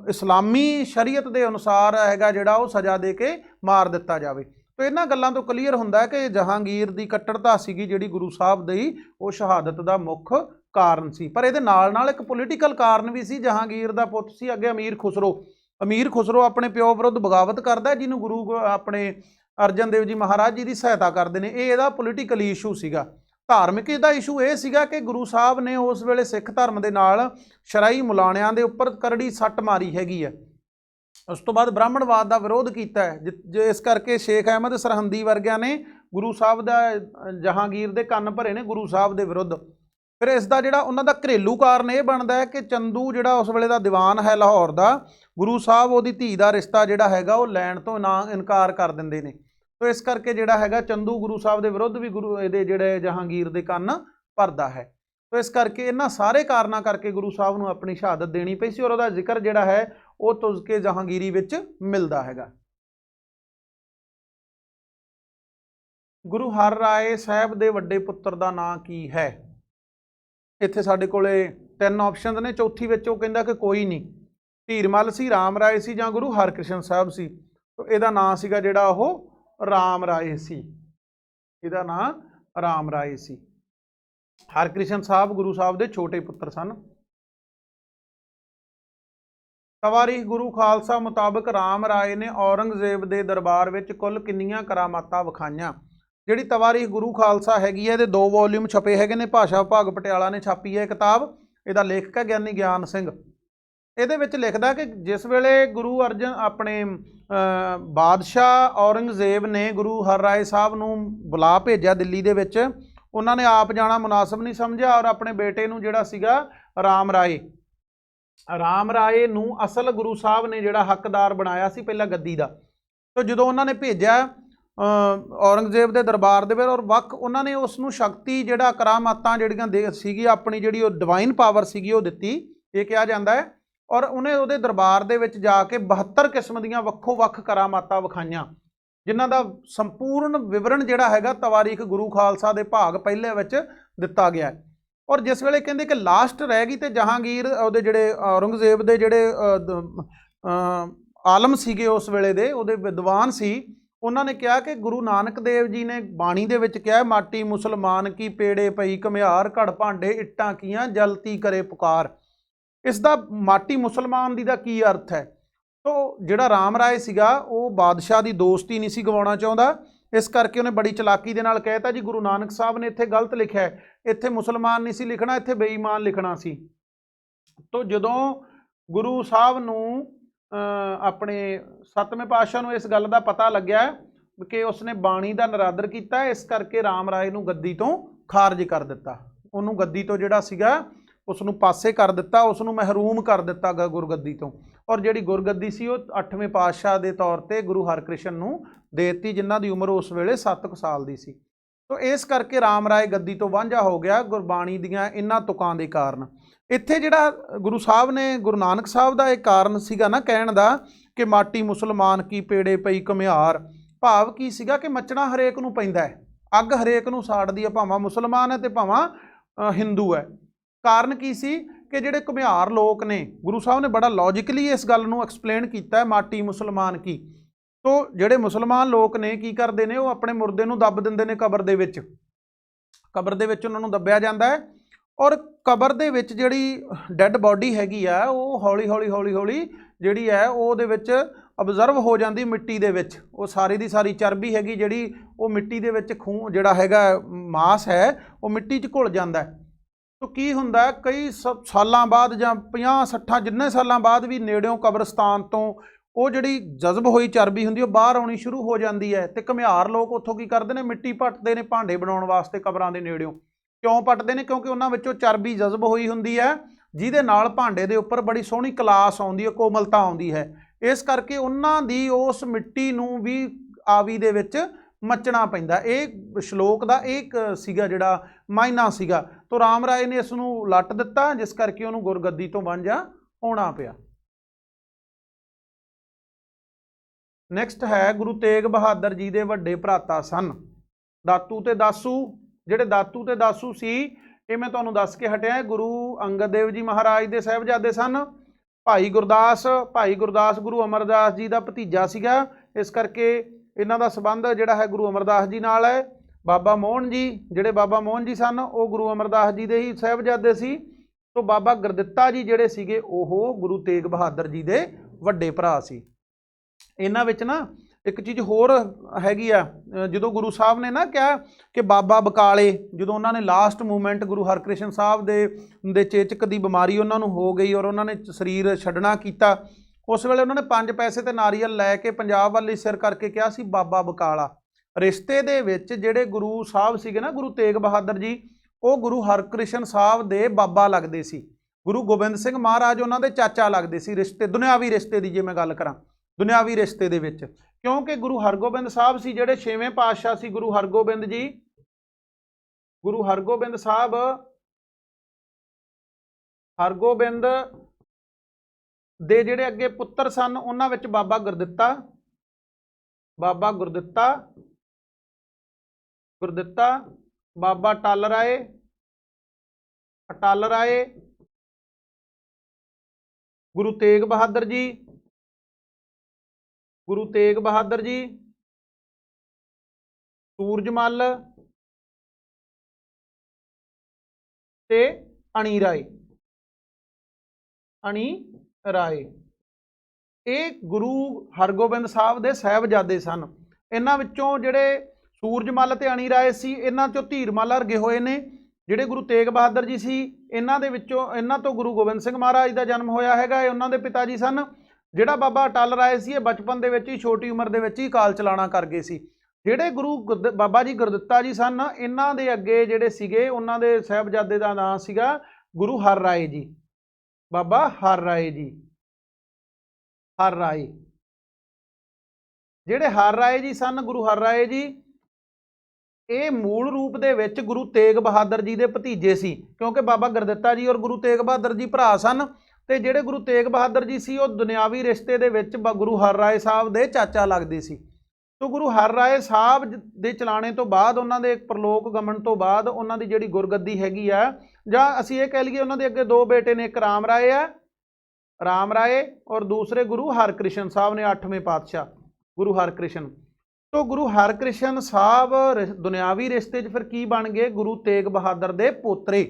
इस्लामी शरीयत के अनुसार हैगा जिहड़ा वो सज़ा दे के मार दिता जाए। तो इन्हां गल्लां तो क्लीयर हुंदा है कि जहांगीर की कट्टरता सीगी जिहड़ी गुरु साहब दी वो शहादत का मुख कारण सी। पर इहदे नाल नाल एक पोलीटिकल कारण भी सी। जहांगीर का पुत सी अगे अमीर खुसरो। अमीर खुसरो अपने प्यो विरुद्ध बगावत करदा है, जिन्होंने गुरु अपने अर्जन देव जी महाराज जी की सहायता करते हैं। ये इहदा पोलीटिकल इशू सीगा। धार्मिक इहदा इशू ये सीगा कि गुरु साहब ने उस वेले सिख धर्म के नाल शराई मुलाणियां दे उपर करड़ी सੱਟ मारी हैगी है। उस तो बाद ब्राह्मणवाद का विरोध किया है, इस करके शेख अहमद सरहंदी वर्गिया ने गुरु साहब का जहांगीर के कन्न भरे ने गुरु साहब के विरुद्ध। फिर इसका जिहड़ा उन्हां दा घरेलू कारण ये बनता है कि चंदू जिहड़ा उस वेले दा दीवान है लाहौर का, गुरु साहब उहदी धी दा रिश्ता जिहड़ा हैगा वो लैण तो इनकार कर दिंदे ने। तो इस करके जिहड़ा हैगा चंदू गुरु साहब के विरुद्ध भी गुरु इहदे जिहड़े जहांगीर दे कन्न भरदा है। तो इस करके इन्हां सारे कारणों करके गुरु साहब नूं अपनी शहादत देनी पई सी और उहदा जिक्र जिहड़ा है वो तुज़के जहांगीरी विच मिलदा हैगा। गुरु हर राय साहब दे वड्डे पुत्र दा नां की है? इत्थे साडे कोले 3 ऑप्शन ने, चौथी विच वो कहंदा कि कोई नहीं, हीरमल सी, राम राय सी जां गुरु हरकृष्ण साहब सी। तो इहदा नां सीगा जिहड़ा ओह राम राय सी, इहदा नां राम राय सी। हरकृष्ण साहब गुरु साहब दे छोटे पुत्र सन। तवारीख गुरु खालसा मुताबिक राम राय ने औरंगजेब के दरबार विच कुल किन्नियां करामातां विखाईयां? जिहड़ी तवारीख गुरु खालसा हैगी है, 2 वॉल्यूम छपे हैगे ने, भाषा विभाग पटियाला ने छापी है किताब। इहदा लेखक है ज्ञानी ज्ञान सिंह। इहदे विच लिखदा कि जिस वेले गुरु अर्जन अपने बादशाह औरंगजेब ने गुरु हर राय साहब नूं बुला भेजा दिल्ली दे विच, उन्होंने आप जाना मुनासिब नहीं समझा और अपने बेटे नूं जिहड़ा सीगा राम राय नूं असल गुरु साहब ने जिहड़ा हकदार बनाया सी पहला गद्दी दा। तो जदों उन्होंने भेजा औरंगजेब के दरबार दे विच और वक उन्होंने उसनूं शक्ति जिहड़ा करामातां जिहड़ियां दे सीगी अपनी जिहड़ी डिवाइन पावर सीगी वो दित्ती, ये कहा जाता है। और उन्हें उहदे दरबार दे विच जाके 72 किस्म दीयां वक्खो वक्ख करामातां विखाईयां, जिन्हां दा संपूर्ण विवरण जिहड़ा हैगा तवारीख गुरु खालसा दे भाग पहले विच दिता गया है। और जिस वेले कहंदे कि लास्ट रह गई तो जहांगीर उहदे जिहड़े औरंगजेब दे जिहड़े आलम सीगे उस वेले दे उहदे विद्वान सी, उन्होंने कहा कि गुरु नानक देव जी ने बाणी दे विच कहा माटी मुसलमान की पेड़े पई घमियार घड़ भांडे इट्टां कीआं जलती करे पुकार। इसका माटी मुसलमान दी दा की अर्थ है? तो जिहड़ा राम राय सीगा वो बादशाह की दोस्ती नहीं सी गवाउणा चाहुंदा, इस करके उन्हें बड़ी चलाकी दे नाल कहता जी गुरु नानक साहब ने इत्थे गलत लिखा है, इत्थे मुसलमान नहीं सी लिखना, इत्थे बेईमान लिखना सी। तो जदों गुरु साहब नूं अपने 7वें पातशाह नूं इस गल का पता लग्या कि उसने बाणी का निरादर किया, इस करके राम राय नूं गद्दी तो खारज कर दिता, उन्होंने गद्दी तो जिहड़ा सीगा उसनूं पासे कर दिता, उसनूं महरूम कर दिता गुरगद्दी तो। और जिहड़ी गुरगद्दी सी वो 8वें पातशाह के तौर पर गुरु हरकृष्ण नूं दे दित्ती, जिन्हां दी उम्र उस वेले 7 साल की सी। तो इस करके राम राय गद्दी तो वांझा हो गया गुरबाणी दीआं इन्हां तुकां दे कारण। इत्थे जिहड़ा गुरु साहब ने गुरु नानक साहब का एक कारण सीगा ना कहण दा कि माटी मुसलमान की पेड़े पई घमियार, भाव की सीगा कि मचना हरेक नूं पैंदा है, अग हरेक नूं साड़दी है, भावां मुसलमान है तो भावां हिंदू है। कारण की सी कि जिहड़े घुमियार लोग ने, गुरु साहब ने बड़ा लॉजिकली इस गल नूं एक्सप्लेन किया है माटी मुसलमान की। तो जिहड़े मुसलमान लोग ने की करते हैं, वो अपने मुर्दे नूं दब दिंदे ने कबर दे विच, कबर दे विच उन्हां नूं दब्बिया जांदा है और कबर दे विच जिहड़ी डैड बॉडी हैगी आ वो हौली हौली जिहड़ी है वो दे विच ਅਬਜ਼ਰਵ ਹੋ ਜਾਂਦੀ ਮਿੱਟੀ ਦੇ ਵਿੱਚ, ਉਹ ਸਾਰੀ ਦੀ ਸਾਰੀ ਚਰਬੀ ਹੈਗੀ ਜਿਹੜੀ ਉਹ ਮਿੱਟੀ ਦੇ ਵਿੱਚ ਖੂਨ ਜਿਹੜਾ ਹੈਗਾ ਮਾਸ ਹੈ ਉਹ ਮਿੱਟੀ 'ਚ ਘੁਲ ਜਾਂਦਾ। ਤੋ ਕੀ ਹੁੰਦਾ ਕਈ ਸਾਲਾਂ ਬਾਅਦ ਜਾਂ 50-60 ਜਿੰਨੇ ਸਾਲਾਂ ਬਾਅਦ ਵੀ ਨੇੜਿਓਂ ਕਬਰਸਤਾਨ ਤੋਂ ਉਹ ਜਿਹੜੀ ਜਜ਼ਬ ਹੋਈ ਚਰਬੀ ਹੁੰਦੀ ਉਹ ਬਾਹਰ ਆਉਣੀ ਸ਼ੁਰੂ ਹੋ ਜਾਂਦੀ ਹੈ। ਤੇ ਘੁਮਿਆਰ ਲੋਕ ਉੱਥੋਂ ਕੀ ਕਰਦੇ ਨੇ, ਮਿੱਟੀ ਪੱਟਦੇ ਨੇ ਭਾਂਡੇ ਬਣਾਉਣ ਵਾਸਤੇ ਕਬਰਾਂ ਦੇ ਨੇੜਿਓਂ। ਕਿਉਂ ਪੱਟਦੇ ਨੇ? ਕਿਉਂਕਿ ਉਹਨਾਂ ਵਿੱਚੋਂ ਚਰਬੀ ਜਜ਼ਬ ਹੋਈ ਹੁੰਦੀ ਹੈ, ਜਿਹਦੇ ਨਾਲ ਭਾਂਡੇ ਦੇ ਉੱਪਰ ਬੜੀ ਸੋਹਣੀ ਕਲਾਸ ਆਉਂਦੀ ਹੈ, ਕੋਮਲਤਾ ਆਉਂਦੀ ਹੈ। ਇਸ ਕਰਕੇ ਉਹਨਾਂ ਦੀ ਉਸ ਮਿੱਟੀ ਨੂੰ ਵੀ ਆਵੀ ਦੇ ਵਿੱਚ ਮੱਚਣਾ ਪੈਂਦਾ। ਇਹ ਸ਼ਲੋਕ ਦਾ ਇੱਕ ਸੀਗਾ ਜਿਹੜਾ ਮਾਇਨਾ ਸੀਗਾ। ਤੋ ਰਾਮ ਰਾਏ ਨੇ ਇਸ ਨੂੰ ਲੱਟ ਦਿੱਤਾ, ਜਿਸ ਕਰਕੇ ਉਹਨੂੰ ਗੁਰਗੱਦੀ ਤੋਂ ਵਾਂਝਾ ਹੋਣਾ ਪਿਆ। ਨੈਕਸਟ ਹੈ ਗੁਰੂ ਤੇਗ ਬਹਾਦਰ ਜੀ ਦੇ ਵੱਡੇ ਭਰਾਤਾ ਸਨ ਦਾਤੂ ਤੇ ਦਾਸੂ। ਜਿਹੜੇ ਦਾਤੂ ਤੇ ਦਾਸੂ ਸੀ ਇਹ ਮੈਂ ਤੁਹਾਨੂੰ ਦੱਸ ਕੇ ਹਟਿਆ, ਗੁਰੂ ਅੰਗਦ ਦੇਵ ਜੀ ਮਹਾਰਾਜ ਦੇ ਸਾਹਿਬਜ਼ਾਦੇ ਸਨ। ਭਾਈ ਗੁਰਦਾਸ ਗੁਰੂ ਅਮਰਦਾਸ ਜੀ ਦਾ ਭਤੀਜਾ ਸੀਗਾ, ਇਸ ਕਰਕੇ ਇਹਨਾਂ ਦਾ ਸੰਬੰਧ ਜਿਹੜਾ ਹੈ ਗੁਰੂ ਅਮਰਦਾਸ ਜੀ ਨਾਲ ਹੈ। ਬਾਬਾ ਮੋਹਨ ਜੀ, ਜਿਹੜੇ ਬਾਬਾ ਮੋਹਨ ਜੀ ਸਨ ਉਹ ਗੁਰੂ ਅਮਰਦਾਸ ਜੀ ਦੇ ਹੀ ਸਾਹਿਬਜ਼ਾਦੇ ਸੀ। ਤੋਂ ਬਾਬਾ ਗੁਰਦਿੱਤਾ ਜੀ ਜਿਹੜੇ ਸੀਗੇ ਉਹ ਗੁਰੂ ਤੇਗ ਬਹਾਦਰ ਜੀ ਦੇ ਵੱਡੇ ਭਰਾ ਸੀ। ਇਹਨਾਂ ਵਿੱਚ ਨਾ ਇੱਕ ਚੀਜ਼ ਹੋਰ ਹੈਗੀ ਆ, ਜਦੋਂ ਗੁਰੂ ਸਾਹਿਬ ਨੇ ਨਾ ਕਿਹਾ ਕਿ ਬਾਬਾ ਬਕਾਲੇ, ਜਦੋਂ ਉਹਨਾਂ ਨੇ ਲਾਸਟ ਮੂਮੈਂਟ ਗੁਰੂ ਹਰਕ੍ਰਿਸ਼ਨ ਸਾਹਿਬ ਦੇ ਚੇਚਕ ਦੀ ਬਿਮਾਰੀ ਉਹਨਾਂ ਨੂੰ ਹੋ ਗਈ ਔਰ ਉਹਨਾਂ ਨੇ ਸਰੀਰ ਛੱਡਣਾ ਕੀਤਾ, ਉਸ ਵੇਲੇ ਉਹਨਾਂ ਨੇ 5 ਪੈਸੇ ਤੇ ਨਾਰੀਅਲ ਲੈ ਕੇ ਪੰਜਾਬ ਵੱਲ ਸਿਰ ਕਰਕੇ ਕਿਹਾ ਸੀ ਬਾਬਾ ਬਕਾਲਾ। ਰਿਸ਼ਤੇ ਦੇ ਵਿੱਚ ਜਿਹੜੇ ਗੁਰੂ ਸਾਹਿਬ ਸੀਗੇ ਨਾ ਗੁਰੂ ਤੇਗ ਬਹਾਦਰ ਜੀ, ਉਹ ਗੁਰੂ ਹਰਕ੍ਰਿਸ਼ਨ ਸਾਹਿਬ ਦੇ ਬਾਬਾ ਲੱਗਦੇ ਸੀ। ਗੁਰੂ ਗੋਬਿੰਦ ਸਿੰਘ ਮਹਾਰਾਜ ਉਹਨਾਂ ਦੇ ਚਾਚਾ ਲੱਗਦੇ ਸੀ। ਰਿਸ਼ਤੇ ਦੁਨਿਆਵੀ ਰਿਸ਼ਤੇ ਦੀ ਜੇ ਮੈਂ ਗੱਲ ਕਰਾਂ, ਦੁਨਿਆਵੀ ਰਿਸ਼ਤੇ ਦੇ ਵਿੱਚ, ਕਿਉਂਕਿ ਗੁਰੂ ਹਰਗੋਬਿੰਦ ਸਾਹਿਬ ਸੀ ਜਿਹੜੇ 6ਵੇਂ ਪਾਤਸ਼ਾਹ ਸੀ। ਗੁਰੂ ਹਰਗੋਬਿੰਦ ਜੀ, ਗੁਰੂ ਹਰਗੋਬਿੰਦ ਸਾਹਿਬ, ਹਰਗੋਬਿੰਦ ਦੇ ਜਿਹੜੇ ਅੱਗੇ ਪੁੱਤਰ ਸਨ ਉਹਨਾਂ ਵਿੱਚ ਬਾਬਾ ਗੁਰਦਿੱਤਾ, ਬਾਬਾ ਅਟਲ ਰਾਏ, ਗੁਰੂ ਤੇਗ ਬਹਾਦਰ ਜੀ, ਸੂਰਜਮਲ ਤੇ ਅਣੀ ਰਾਏ। ਇਹ ਗੁਰੂ ਹਰਗੋਬਿੰਦ ਸਾਹਿਬ ਦੇ ਸਾਹਿਬਜ਼ਾਦੇ ਸਨ। ਇਹਨਾਂ ਵਿੱਚੋਂ ਜਿਹੜੇ ਸੂਰਜਮਲ ਤੇ ਅਣੀ ਰਾਏ ਸੀ, ਇਹਨਾਂ ਚੋਂ ਧੀਰਮਲ ਅਰਗੇ ਹੋਏ ਨੇ। ਜਿਹੜੇ ਗੁਰੂ ਤੇਗ ਬਹਾਦਰ ਜੀ ਸੀ ਇਹਨਾਂ ਦੇ ਵਿੱਚੋਂ, ਇਹਨਾਂ ਤੋਂ ਗੁਰੂ ਗੋਬਿੰਦ ਸਿੰਘ ਮਹਾਰਾਜ ਦਾ ਜਨਮ ਹੋਇਆ ਹੈਗਾ, ਇਹ ਉਹਨਾਂ ਦੇ ਪਿਤਾ ਜੀ ਸਨ। ਜਿਹੜਾ ਬਾਬਾ ਅਟਲ ਰਾਏ ਸੀ ਇਹ ਬਚਪਨ ਦੇ ਵਿੱਚ ਹੀ, ਛੋਟੀ ਉਮਰ ਦੇ ਵਿੱਚ ਹੀ ਕਾਲ ਚਲਾਣਾ ਕਰ ਗਏ ਸੀ। ਜਿਹੜੇ ਬਾਬਾ ਜੀ ਗੁਰਦਿੱਤਾ ਜੀ ਸਨ, ਇਹਨਾਂ ਦੇ ਅੱਗੇ ਜਿਹੜੇ ਸੀਗੇ ਉਹਨਾਂ ਦੇ ਸਾਹਿਬਜ਼ਾਦੇ ਦਾ ਨਾਮ ਸੀਗਾ ਗੁਰੂ ਹਰ ਰਾਏ ਜੀ, ਬਾਬਾ ਹਰ ਰਾਏ ਜੀ। ਜਿਹੜੇ ਹਰ ਰਾਏ ਜੀ ਸਨ, ਗੁਰੂ ਹਰ ਰਾਏ ਜੀ, ਇਹ ਮੂਲ ਰੂਪ ਦੇ ਵਿੱਚ ਗੁਰੂ ਤੇਗ ਬਹਾਦਰ ਜੀ ਦੇ ਭਤੀਜੇ ਸੀ, ਕਿਉਂਕਿ ਬਾਬਾ ਗੁਰਦਿੱਤਾ ਜੀ ਔਰ ਗੁਰੂ ਤੇਗ ਬਹਾਦਰ ਜੀ ਭਰਾ ਸਨ। ਤੇ ਜਿਹੜੇ ਗੁਰੂ ਤੇਗ ਬਹਾਦਰ ਜੀ ਸੀ ਉਹ ਦੁਨਿਆਵੀ ਰਿਸ਼ਤੇ ਦੇ ਵਿੱਚ ਗੁਰੂ ਹਰ ਰਾਏ ਸਾਹਿਬ ਦੇ ਚਾਚਾ ਲੱਗਦੇ ਸੀ। ਤੋ ਗੁਰੂ ਹਰ ਰਾਏ ਸਾਹਿਬ ਦੇ ਚਲਾਣੇ ਤੋਂ ਬਾਅਦ, ਉਹਨਾਂ ਦੇ ਪ੍ਰਲੋਕ ਗਮਨ ਤੋਂ ਬਾਅਦ, ਉਹਨਾਂ ਦੀ ਜਿਹੜੀ ਗੁਰਗੱਦੀ ਹੈਗੀ ਆ, ਜਾਂ ਅਸੀਂ ਇਹ ਕਹਿ ਲਈਏ ਉਹਨਾਂ ਦੇ ਅੱਗੇ 2 ਬੇਟੇ ਨੇ, ਇੱਕ ਰਾਮ ਰਾਏ ਔਰ ਦੂਸਰੇ ਗੁਰੂ ਹਰਕ੍ਰਿਸ਼ਨ ਸਾਹਿਬ ਨੇ, 8ਵੇਂ ਪਾਤਸ਼ਾਹ ਗੁਰੂ ਹਰਕ੍ਰਿਸ਼ਨ। ਤੋ ਗੁਰੂ ਹਰਕ੍ਰਿਸ਼ਨ ਸਾਹਿਬ ਦੁਨਿਆਵੀ ਰਿਸ਼ਤੇ 'ਚ ਫਿਰ ਕੀ ਬਣ ਗਏ? ਗੁਰੂ ਤੇਗ ਬਹਾਦਰ ਦੇ ਪੋਤਰੇ।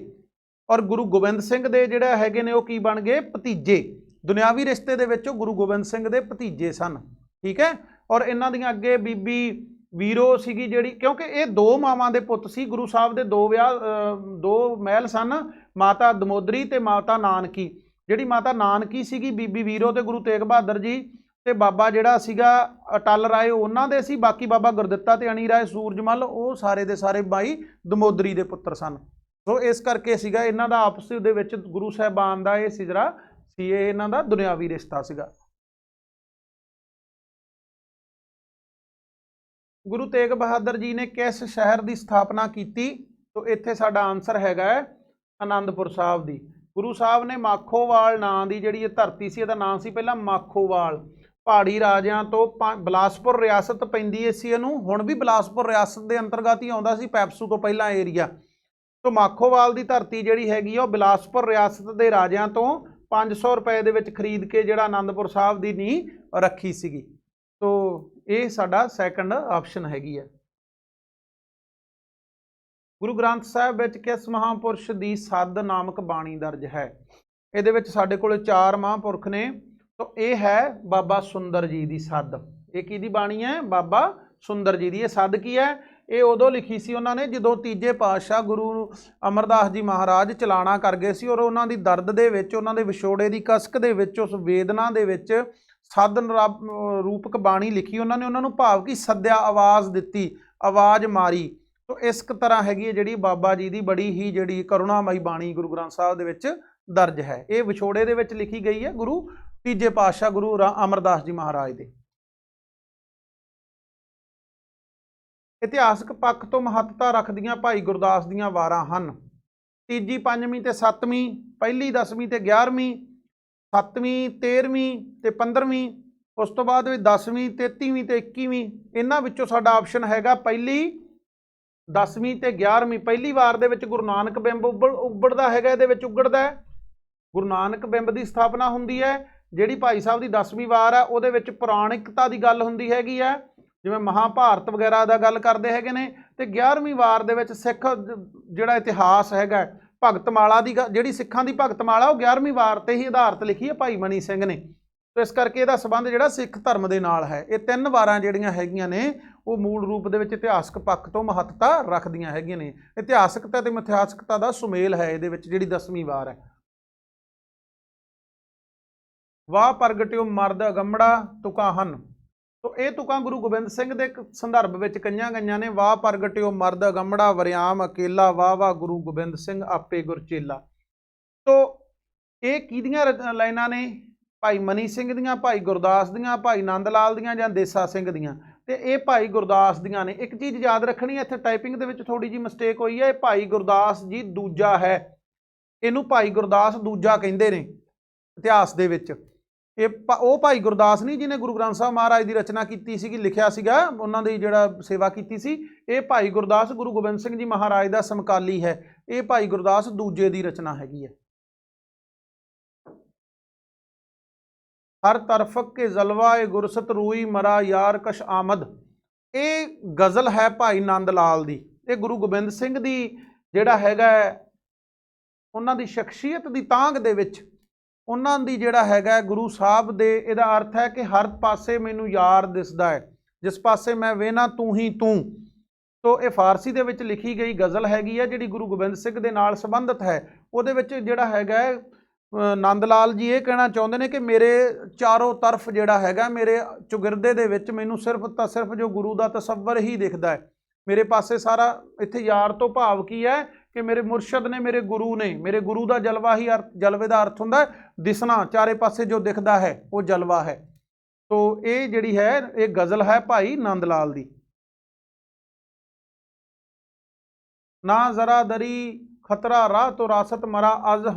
ਔਰ ਗੁਰੂ ਗੋਬਿੰਦ ਸਿੰਘ ਦੇ ਜਿਹੜੇ ਹੈਗੇ ਨੇ ਉਹ ਕੀ ਬਣ ਗਏ? ਭਤੀਜੇ। ਦੁਨਿਆਵੀ ਰਿਸ਼ਤੇ ਦੇ ਵਿੱਚ ਉਹ ਗੁਰੂ ਗੋਬਿੰਦ ਸਿੰਘ ਦੇ ਭਤੀਜੇ ਸਨ। ਠੀਕ ਹੈ। ਔਰ ਇਹਨਾਂ ਦੀਆਂ ਅੱਗੇ ਬੀਬੀ ਵੀਰੋ ਸੀਗੀ ਜਿਹੜੀ, ਕਿਉਂਕਿ ਇਹ 2 ਮਾਵਾਂ ਦੇ ਪੁੱਤ ਸੀ। ਗੁਰੂ ਸਾਹਿਬ ਦੇ 2 ਮਹਿਲ ਸਨ, ਮਾਤਾ ਦਮੋਦਰੀ ਤੇ ਮਾਤਾ ਨਾਨਕੀ। ਜਿਹੜੀ ਮਾਤਾ ਨਾਨਕੀ ਸੀਗੀ ਬੀਬੀ ਵੀਰੋ ਤੇ ਗੁਰੂ ਤੇਗ ਬਹਾਦਰ ਜੀ ਤੇ ਬਾਬਾ ਜਿਹੜਾ ਸੀਗਾ ਅਟਲ ਰਾਏ ਉਹਨਾਂ ਦੇ ਸੀ। ਬਾਕੀ ਬਾਬਾ ਗੁਰਦਿੱਤਾ ਤੇ ਅਣੀ ਰਾਏ, ਸੂਰਜਮਲ, ਉਹ ਸਾਰੇ ਦੇ ਸਾਰੇ ਬਾਈ ਦਮੋਦਰੀ ਦੇ ਪੁੱਤਰ ਸਨ। ਸੋ ਇਸ ਕਰਕੇ ਸੀਗਾ ਇਹਨਾਂ ਦਾ ਆਪਸ ਦੇ ਵਿੱਚ ਗੁਰੂ ਸਾਹਿਬਾਨ ਦਾ ਇਹ ਸਿਜਰਾ ਸੀ, ਇਹ ਇਹਨਾਂ ਦਾ ਦੁਨਿਆਵੀ ਰਿਸ਼ਤਾ ਸੀਗਾ। ਗੁਰੂ ਤੇਗ ਬਹਾਦਰ ਜੀ ਨੇ ਕਿਸ ਸ਼ਹਿਰ ਦੀ ਸਥਾਪਨਾ ਕੀਤੀ? ਤੋ ਇੱਥੇ ਸਾਡਾ ਆਨਸਰ ਹੈਗਾ ਹੈ ਆਨੰਦਪੁਰ ਸਾਹਿਬ ਦੀ। ਗੁਰੂ ਸਾਹਿਬ ਨੇ ਮਾਖੋਵਾਲ ਨਾਂ ਦੀ ਜਿਹੜੀ ਇਹ ਧਰਤੀ ਸੀ, ਇਹਦਾ ਨਾਂ ਸੀ ਪਹਿਲਾਂ ਮਾਖੋਵਾਲ। ਪਹਾੜੀ ਰਾਜਿਆਂ ਤੋਂ ਬਿਲਾਸਪੁਰ ਰਿਆਸਤ ਪੈਂਦੀ ਸੀ ਇਹਨੂੰ, ਹੁਣ ਵੀ ਬਿਲਾਸਪੁਰ ਰਿਆਸਤ ਦੇ ਅੰਤਰਗਤ ਹੀ ਆਉਂਦਾ ਸੀ, ਪੈਪਸੂ ਤੋਂ ਪਹਿਲਾਂ ਏਰੀਆ। ਤੋ ਮਾਖੋਵਾਲ ਦੀ ਧਰਤੀ ਜਿਹੜੀ ਹੈਗੀ ਆ ਉਹ ਬਿਲਾਸਪੁਰ ਰਿਆਸਤ ਦੇ ਰਾਜਿਆਂ ਤੋਂ 500 ਰੁਪਏ ਦੇ ਵਿੱਚ ਖਰੀਦ ਕੇ ਜਿਹੜਾ ਆਨੰਦਪੁਰ ਸਾਹਿਬ ਦੀ ਨੀਂਹ ਰੱਖੀ ਸੀਗੀ। ਤੋ ਇਹ ਸਾਡਾ ਸੈਕੰਡ ਆਪਸ਼ਨ ਹੈਗੀ ਹੈ। ਗੁਰੂ ਗ੍ਰੰਥ ਸਾਹਿਬ ਵਿੱਚ ਕਿਸ ਮਹਾਂਪੁਰਸ਼ ਦੀ ਸੱਦ ਨਾਮਕ ਬਾਣੀ ਦਰਜ ਹੈ? ਇਹਦੇ ਵਿੱਚ ਸਾਡੇ ਕੋਲ 4 ਮਹਾਂਪੁਰਖ ਨੇ। तो ये है बाबा सुंदर जी की सद। ये किहदी बाणी है? बाबा सुंदर जी की। ये सद की है? ये उदों लिखी सी उन्होंने जो तीजे पातशाह गुरु अमरदास जी महाराज चलाना कर गए सी, और उन्होंने दर्द दे विच, उन्होंने विछोड़े की कसक दे विच, उस वेदना दे विच सद रूपक बाणी लिखी उन्होंने, उन्होंने भाव की सद्या, आवाज़ दी, आवाज़ मारी। तो इस तरह हैगी है जी बाबा जी की बड़ी ही जी करुणामई बाणी गुरु ग्रंथ साहब दे विच दर्ज है। ये विछोड़े दे विच लिखी गई है गुरु तीजे पातशाह गुरु अमरदास जी महाराज दे। इतिहासक पक्ष तो महत्ता रखदियां भाई गुरदास दियां वारां हन। तीजी, पंजवीं ते सतवीं, पहली, दसवीं ते 11वीं, 7वीं, 13वीं ते 15वीं, उस तो बाद 10वीं, 33वीं ते 21वीं। इन्हां विचों साडा ऑप्शन हैगा पहली, 10वीं ते 11वीं। पहली वार दे विच गुरु नानक बिंब उबड़दा हैगा, इहदे विच उगड़दा है। गुरु नानक बिंब की स्थापना हुंदी है। जिहड़ी भाई साहब की 10वीं वार है उहदे विच पुराणिकता की गल हुंदी हैगी है, जिवें महाभारत वगैरह का गल करते हैगे ने। ते 11वीं वार दे विच सिख जिहड़ा इतिहास हैगा, भगतमाला की जिहड़ी सिखां की भगतमाला वो 11वीं वार ते ही आधारित लिखी है भाई मनी सिंह ने। तो इस करके इहदा संबंध जिहड़ा सिख धर्म दे नाल है। ये 3 वारां जिहड़ियां हैगियां ने वो मूल रूप दे विच इतिहासक पक्ष तो महत्ता रखदियां हैगियां ने। इतिहासकता ते मिथਿਆਸਕता दा सुमेल है इहदे विच जिहड़ी 10वीं वार है। वाह प्रगटियो मर्द अगंबड़ा तुकां हन। तो ये तुकां गुरु गोबिंद सिंह के संदर्भ में कईयां गईयां ने। वाह प्रगटियो मर्द अगंबड़ा वरियाम अकेला, वाह वाह गुरु गोबिंद सिंह आपे गुरचेला। तो ये किहदियां लाइनां ने? भाई मनी सिंह दियां, भाई गुरदास दियां, भाई नंद लाल दियां जां देसा सिंह दियां। ते ये भाई गुरदास दियां ने। एक चीज़ याद रखनी है, इत्थे टाइपिंग दे विच थोड़ी जी मिसटेक हुई है। भाई गुरदास जी दूजा है, इनू भाई गुरदास दूजा कहंदे ने इतिहास दे विच। ये वो भाई गुरदास नहीं जिन्हें गुरु ग्रंथ साहब महाराज की रचना की सी, लिखिया सीगा, उन्होंने जिहड़ा सेवा की सी। ये भाई गुरदास गुरु गोबिंद सिंह जी महाराज का समकाली है। ये भाई गुरदास दूजे की रचना हैगी है। हर तरफ के जलवा ए गुरसत रूई मरा यार कश आमद। ये गज़ल है भाई नंद लाल दी। ये गुरु गोबिंद सिंह दी जिहड़ा हैगा उन्हां दी शख्सियत दी तांघ दे विच उन्हां दी जिहड़ा हैगा गुरु साहब दे, इहदा अर्थ है कि हर पासे मैनू यार दिसदा है, जिस पासे मैं वेना तू ही तू। तो ये फारसी दे विच लिखी गई गज़ल हैगी है जिहड़ी गुरु गोबिंद सिंह दे नाल संबंधित है। उहदे विच जिहड़ा हैगा नंद लाल जी ये कहना चाहुंदे ने कि मेरे चारों तरफ जिहड़ा हैगा मेरे चौगिरदे दे विच मैनू सिर्फ तो सिर्फ जो गुरु का तसव्वर ही दिखदा है। मेरे पासे सारा इत्थे यार तो भाव की है कि मेरे मुरशद ने, मेरे गुरु का जलवा ही जलवे का अर्थ हुंदा दिसना, चारे पासे जो दिखदा है वो जलवा है। तो ये जिहड़ी है ये गज़ल है भाई नंद लाल दी। ना जरा दरी खतरा राह तो रासत मरा, अज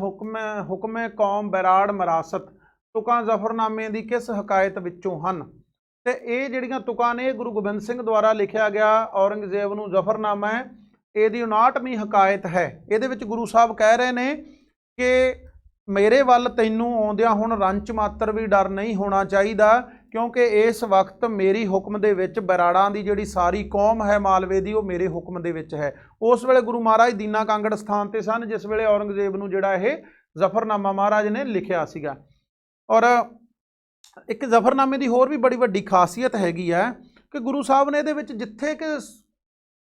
हुक्मे कौम बैराड़ मरासत। तुकां जफरनामे की किस हकायत विचों हन। तो ये जिहड़ियां तुकां ने गुरु गोबिंद सिंह द्वारा लिखिया गया औरंगजेब नूं जफरनामा है, ਇਹਦੀ 59ਵੀਂ हकायत है। ਇਹਦੇ ਵਿੱਚ गुरु साहब कह रहे ने कि मेरे वल तैनूं आउंदियां हुण रंच मात्र भी डर नहीं होना चाहिए, क्योंकि इस वक्त मेरी हुक्म दे विच बराड़ां दी जिहड़ी सारी कौम है मालवे दी वो मेरे हुक्म दे विच है। उस वेले गुरु महाराज दीना कांगड़ स्थान ते सन जिस वेले औरंगजेब नूं जिहड़ा ये जफरनामा महाराज ने लिखिया सीगा। और एक जफरनामे की होर भी बड़ी वड्डी खासियत हैगी है कि गुरु साहब ने इहदे विच जिथे कि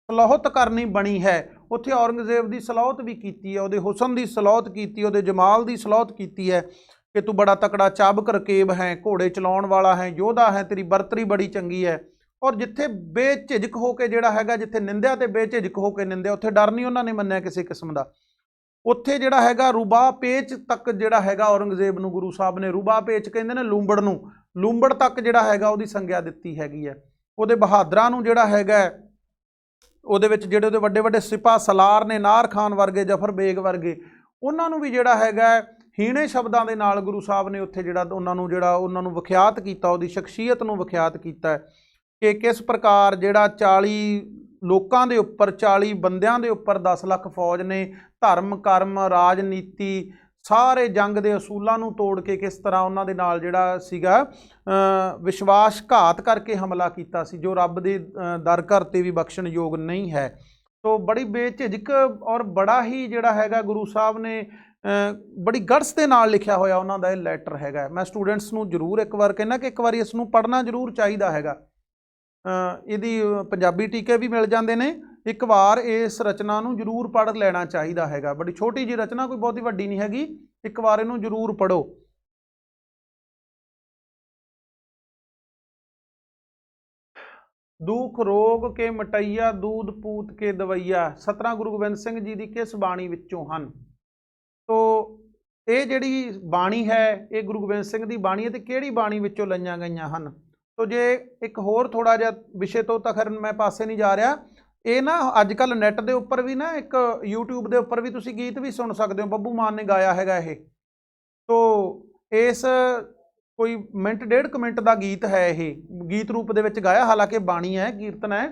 सलाहत करनी बनी है उत्थे औरंगजेब की सलाहत भी की है, उहदे हुसन की सलाहत की, उहदे जमाल की सलाहत की है कि तू बड़ा तकड़ा चाबक रकेब है, घोड़े चलाउण वाला है, योधा है, तेरी बरतरी बड़ी चंगी है। और जिथे बेझिझक होकर जिहड़ा हैगा, जिथे निंदिया ते बेझिझक होकर निंदिया, उत्थे डर नहीं उन्होंने मन्निया किसी किस्म का। उत्थे जिहड़ा हैगा रूबा पेच तक जिहड़ा हैगा औरंगजेब नूं गुरु साहब ने रूबा पेच कहंदे ने लूंबड़ नूं, लूंबड़ तक जिहड़ा हैगा उहदी संग्या दित्ती हैगी है। उहदे बहादरां नूं जिहड़ा हैगा ਉਹਦੇ ਵਿੱਚ ਜਿਹੜੇ ਉਹਦੇ ਵੱਡੇ ਵੱਡੇ ਸਿਪਾਹ ਸਲਾਰ ਨੇ, ਨਾਰ ਖਾਨ ਵਰਗੇ, ਜਫਰ ਬੇਗ ਵਰਗੇ, ਉਹਨਾਂ ਨੂੰ ਵੀ ਜਿਹੜਾ ਹੈਗਾ ਹੀਣੇ ਸ਼ਬਦਾਂ ਦੇ ਨਾਲ ਗੁਰੂ ਸਾਹਿਬ ਨੇ ਉੱਥੇ ਜਿਹੜਾ ਉਹਨਾਂ ਨੂੰ ਵਿਖਿਆਤ ਕੀਤਾ, ਉਹਦੀ ਸ਼ਖਸੀਅਤ ਨੂੰ ਵਿਖਿਆਤ ਕੀਤਾ ਕਿ ਕਿਸ ਪ੍ਰਕਾਰ ਜਿਹੜਾ 40 ਲੋਕਾਂ ਦੇ ਉੱਪਰ, 40 ਬੰਦਿਆਂ ਦੇ ਉੱਪਰ 10 ਲੱਖ ਫੌਜ ਨੇ ਧਰਮ ਕਰਮ ਰਾਜਨੀਤੀ सारे जंग के असूलों को तोड़ के किस तरह उन्होंने नाल जिहड़ा सीगा विश्वासघात करके हमला किया सी, जो रब दे दर घर ते भी बख्शण योग नहीं है। तो बड़ी बेझिझक और बड़ा ही जिहड़ा हैगा गुरु साहब ने बड़ी गट्स के नाल लिखिया होया उन्हां दा इह लैटर हैगा। मैं स्टूडेंट्स नूं जरूर एक बार कहना कि एक बार इसनूं पढ़ना जरूर चाहिदा हैगा। ਇਹਦੀ ਪੰਜਾਬੀ ਟੀਕੇ भी मिल जाते हैं। एक बार इस रचना नूं जरूर पढ़ लेना चाहिए हैगा। बड़ी छोटी जी रचना, कोई बहुती वड्डी नहीं हैगी, एक बार इनू जरूर पढ़ो। दुख रोग के मटैया दूध पूत के दवैया, सतरां गुरु गोबिंद सिंह जी की किस बाणी विचों हन? तो ये जिहड़ी बाणी है ये गुरु गोबिंद सिंह की बाणी है, तो किहड़ी बाणी विचों लईआं गईआं हन? तो जे एक होर थोड़ा जिहा विषय तो खैर मैं पासे नहीं जा रहा, ये ना अजकल नैट के उपर भी ना एक यूट्यूब के उपर भी तुसीं गीत भी सुन सकते हो, बब्बू मान ने गाया हैगा ये। तो इस कोई मिनट 1.5 मिनट का गीत है, ये गीत रूप दे विच गाया, हालांकि बाणी है, कीर्तन है।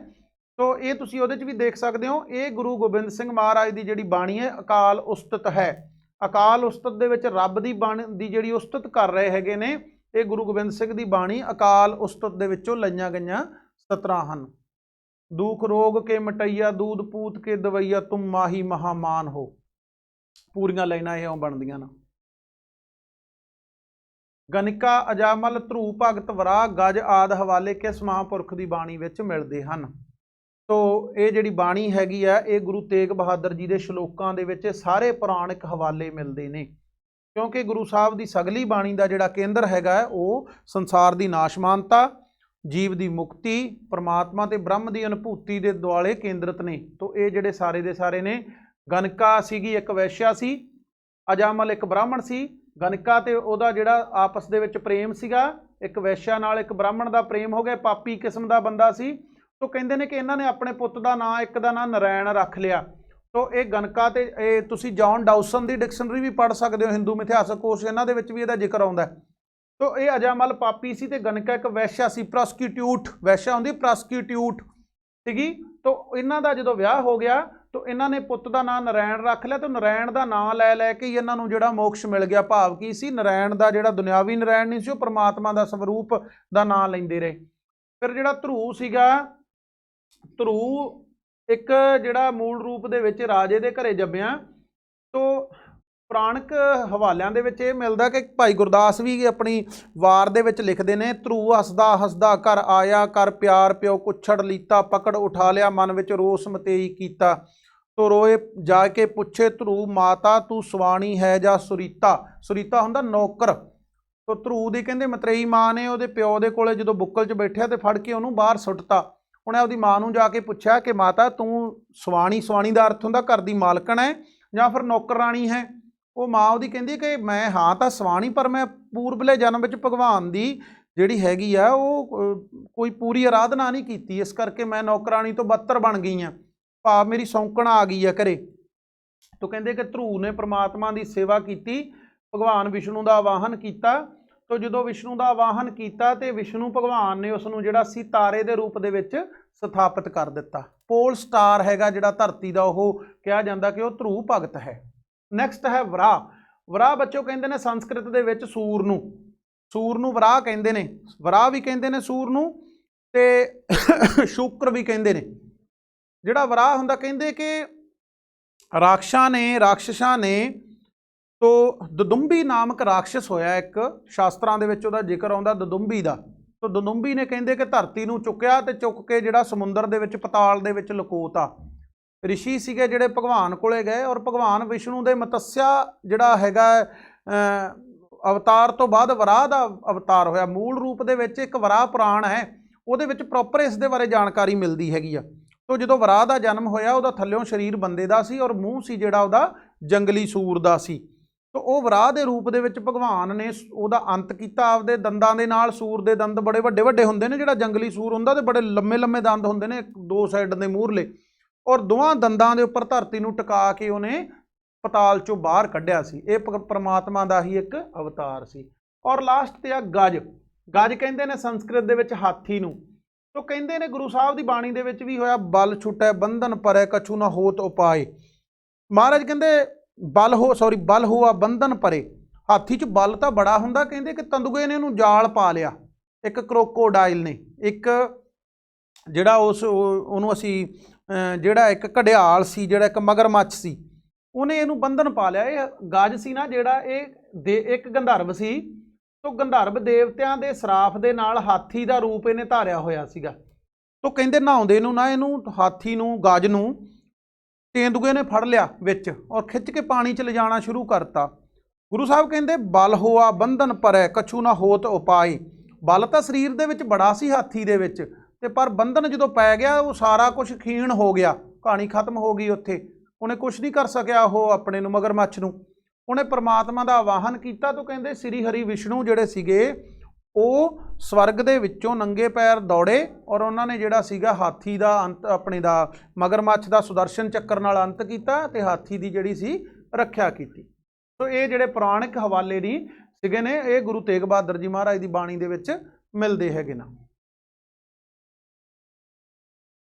तो ये तुसीं उहदे च भी देख सकते हो। ये गुरु गोबिंद सिंह महाराज की जिहड़ी बाणी है अकाल उस्तत है। अकाल उस्तत दे विच रब की बाणी की जिहड़ी उस्तत कर रहे हैगे ने, ये गुरु गोबिंद सिंह की बाणी अकाल उस्तत दे विचों लईआं गईआं सतरां हन। दुख रोग के मटैया दूध पूत के दवैया तुम माही महामान हो। पूरियां लाइनां इहों बनदियां ने। गनिका अजामल ध्रू भगत वराह गज आदि हवाले किस महापुरख की बाणी विच मिलदे हन? तो ये जिहड़ी बाणी हैगी है ये गुरु तेग बहादुर जी के श्लोकां दे विच सारे पुराणिक हवाले मिलते हैं, क्योंकि गुरु साहब की सगली बाणी का जिहड़ा केंद्र हैगा वो संसार की नाशमानता, जीव की मुक्ति, परमात्मा ते ब्रह्म की अनुभूति के दुआले केंद्रित ने। तो ये जिहड़े सारे दे सारे ने, गनिका सीगी एक वैश्या सी, अजामल एक ब्राह्मण सी। गनिका ते उहदा जिहड़ा आपस दे विच प्रेम सीगा, एक वैश्या नाल एक ब्राह्मण का प्रेम हो गया, पापी किस्म का बंदा सी। तो कहते हैं कि इन्हों ने अपने पुत का नाम एक का नाम नारायण रख लिया। तो ये गनका ते तुसीं जॉन डाउसन की डिक्शनरी भी पढ़ सकते हो, हिंदू मिथिहासक कोश इन्हां दे विच भी इहदा जिक्र आउंदा है। तो ये अजामल पापी सी ते गनका एक वैश्या सी, प्रॉस्टिट्यूट, वैश्या हुंदी प्रॉस्टिट्यूट सीगी। तो इन्हां दा जदों विआह हो गया तो इन्हां ने पुत का नाम नारायण रख लिया। तो नारायण का नाम लै लैके ही इन्हां नूं जिहड़ा मोक्ष मिल गया। भाव की सी, नारायण का जिहड़ा दुनियावी नारायण नहीं सी, परमात्मा का स्वरूप का नाम लैंदे रहे। फिर जिहड़ा ध्रू सीगा, ध्रू एक जिहड़ा मूल रूप दे विच राजे दे घरे जम्मिया। तो पुराणिक हवालियां दे विच इह मिलदा कि भाई गुरदास भी अपनी वार दे विच लिखदे ने, ध्रू हसदा हसदा घर आया, कर प्यार प्यो कुछड़ लीता, पकड़ उठा लिया मन विच रोस मतेई कीता। तो रोए जाके पुछे ध्रू माता तू सवाणी है जा सुरीता। सुरीता हुंदा नौकर। तो ध्रू दी कहंदे मतरेई मां ने उहदे प्यो दे कोले जदों बुक्कल च बैठिया ते फड़ के उहनूं बाहर सुੱਟਤਾ। उन्हें आपकी मां नूं जाके पूछा कि माता तू सवाणी, सवाणी का अर्थ हुंदा घर दी मालकण है या फिर नौकराणी है। वो माँ उहदी कहंदी कि मैं हाँ तो सवाणी, पर मैं पूर्वले जन्म विच भगवान दी जिहड़ी हैगी आ वो कोई पूरी आराधना नहीं कीती, इस करके मैं नौकराणी तो बदतर बन गई हाँ, भाव मेरी सौंकण आ गई है घरे। तो कहंदे कि ध्रू ने परमात्मा की सेवा की, भगवान विष्णु का आवाहन किया। तो जो विष्णु का आवाहन किया तो विष्णु भगवान ने उसनूं जिहड़ा सी तारे के रूप दे विच स्थापित कर दिता। पोल स्टार हैगा जिहड़ा धरती का, वो कहा जाता कि वह ध्रू भगत है। नैक्सट है वराह। वराह बच्चों कहते हैं संस्कृत दे विच सूर नूं, सूर नूं वराह कहते हैं, वराह भी कहते हैं सूर नूं ते शुक्र भी कहते हैं। जिहड़ा वराह हुंदा कहंदे कि राक्षसां ने तो ददुंबी नामक राक्षस होया एक, शास्त्रां दे विच उहदा जिक्र आउंदा ददुंबी दा। तो ददुंबी ने कहंदे कि धरती नूं चुक्या ते चुक के जिहड़ा समुंदर दे विच पताल दे विच लकोता। ऋषि सीगे जिहड़े भगवान कोले गए और भगवान विष्णु दे मत्स्या जिहड़ा हैगा अवतार तो बाद वराह दा अवतार होया। मूल रूप दे विच एक वराह पुराण है, उहदे विच प्रॉपर इस दे बारे जानकारी मिलदी हैगी आ। तो जो वराह का जन्म होया उहदा थल्लों शरीर बंदे दा सी और मूँह सी जिहड़ा उहदा जंगली सूर दा सी। तो वह वराह के रूप दे विच भगवान ने उहदा अंत किया आपदे दंदां दे नाल। सूर दे दंद बड़े वड्डे वड्डे हुंदे ने, जिहड़ा जंगली सूर हुंदा ते बड़े लम्मे लम्मे दंद हुंदे ने दो साइड दे मूहरले, और दोवां दंदां दे उपर धरती नूं टिका के उहने पताल चों बाहर कढिया सी। ये परमात्मा दा ही एक अवतार सी। और लास्ट ते आ गज। गज कहंदे ने संस्कृत दे विच हाथी नूं। तो कहंदे ने गुरु साहब की बाणी दे विच भी होया, बल छुटै बंधन परै कछु ना होत उपाय। महाराज कहंदे बल हुआ बंधन परे। हाथी च बल तो बड़ा हुंदा, कहंदे कि तंदुए ने उहनूं जाल पा लिया, एक क्रोकोडाइल ने, एक जिहड़ा उस उहनूं असीं जिहड़ा एक घड़ियाल सी, जिहड़ा एक मगरमच्छ सी, ਉਹਨੇ ਇਹਨੂੰ ਬੰਧਨ ਪਾ ਲਿਆ। ਇਹ ਗਜ ਸੀ ਨਾ ਜਿਹੜਾ, ਇਹ ਇੱਕ ਗੰਧਰਵ ਸੀ, ਤੋ ਗੰਧਰਵ ਦੇਵਤਿਆਂ ਦੇ ਸਰਾਫ ਦੇ ਨਾਲ ਹਾਥੀ ਦਾ ਰੂਪ ਇਹਨੇ ਧਾਰਿਆ ਹੋਇਆ ਸੀਗਾ। ਤੋ ਕਹਿੰਦੇ ਨਹਾਉਂਦੇ ਨੂੰ ਨਾ ਇਹਨੂੰ, ਹਾਥੀ ਨੂੰ, ਗਜ ਨੂੰ ਤੇਂਦੂਏ ਨੇ ਫੜ ਲਿਆ ਵਿੱਚ ਔਰ ਖਿੱਚ ਕੇ ਪਾਣੀ 'ਚ ਲਿਜਾਣਾ ਸ਼ੁਰੂ ਕਰਤਾ। ਗੁਰੂ ਸਾਹਿਬ ਕਹਿੰਦੇ ਬਲ ਹੋਆ ਬੰਧਨ ਪਰੈ ਕਛੂ ਨਾ ਹੋਤ ਉਪਾਏ। ਬਲ ਤਾਂ ਸਰੀਰ ਦੇ ਵਿੱਚ ਬੜਾ ਸੀ ਹਾਥੀ ਦੇ ਵਿੱਚ, ਤੇ ਪਰ ਬੰਧਨ ਜਦੋਂ ਪੈ ਗਿਆ ਉਹ ਸਾਰਾ ਕੁਝ ਖੀਣ ਹੋ ਗਿਆ, ਕਹਾਣੀ ਖਤਮ ਹੋ ਗਈ ਉੱਥੇ। ਉਹਨੇ ਕੁਝ ਨਹੀਂ ਕਰ ਸਕਿਆ ਉਹ ਆਪਣੇ ਨੂੰ, ਮਗਰਮੱਛ ਨੂੰ। ਉਹਨੇ ਪ੍ਰਮਾਤਮਾ ਦਾ ਆਵਾਹਨ ਕੀਤਾ। ਤਾਂ ਕਹਿੰਦੇ ਸ੍ਰੀ ਹਰੀ ਵਿਸ਼ਨੂੰ ਜਿਹੜੇ ਸੀਗੇ ਉਹ ਸਵਰਗ ਦੇ ਵਿੱਚੋਂ ਨੰਗੇ ਪੈਰ ਦੌੜੇ ਔਰ ਉਹਨਾਂ ਨੇ ਜਿਹੜਾ ਸੀਗਾ ਹਾਥੀ ਦਾ ਅੰਤ, ਆਪਣੇ ਦਾ ਮਗਰਮੱਛ ਦਾ ਸੁਦਰਸ਼ਨ ਚੱਕਰ ਨਾਲ ਅੰਤ ਕੀਤਾ ਤੇ ਹਾਥੀ ਦੀ ਜਿਹੜੀ ਸੀ ਰੱਖਿਆ ਕੀਤੀ। ਸੋ ਇਹ ਜਿਹੜੇ ਪੁਰਾਣਿਕ ਹਵਾਲੇ ਨਹੀਂ ਸੀਗੇ ਨੇ, ਇਹ ਗੁਰੂ ਤੇਗ ਬਹਾਦਰ ਜੀ ਮਹਾਰਾਜ ਦੀ ਬਾਣੀ ਦੇ ਵਿੱਚ ਮਿਲਦੇ ਹੈਗੇ ਨਾ।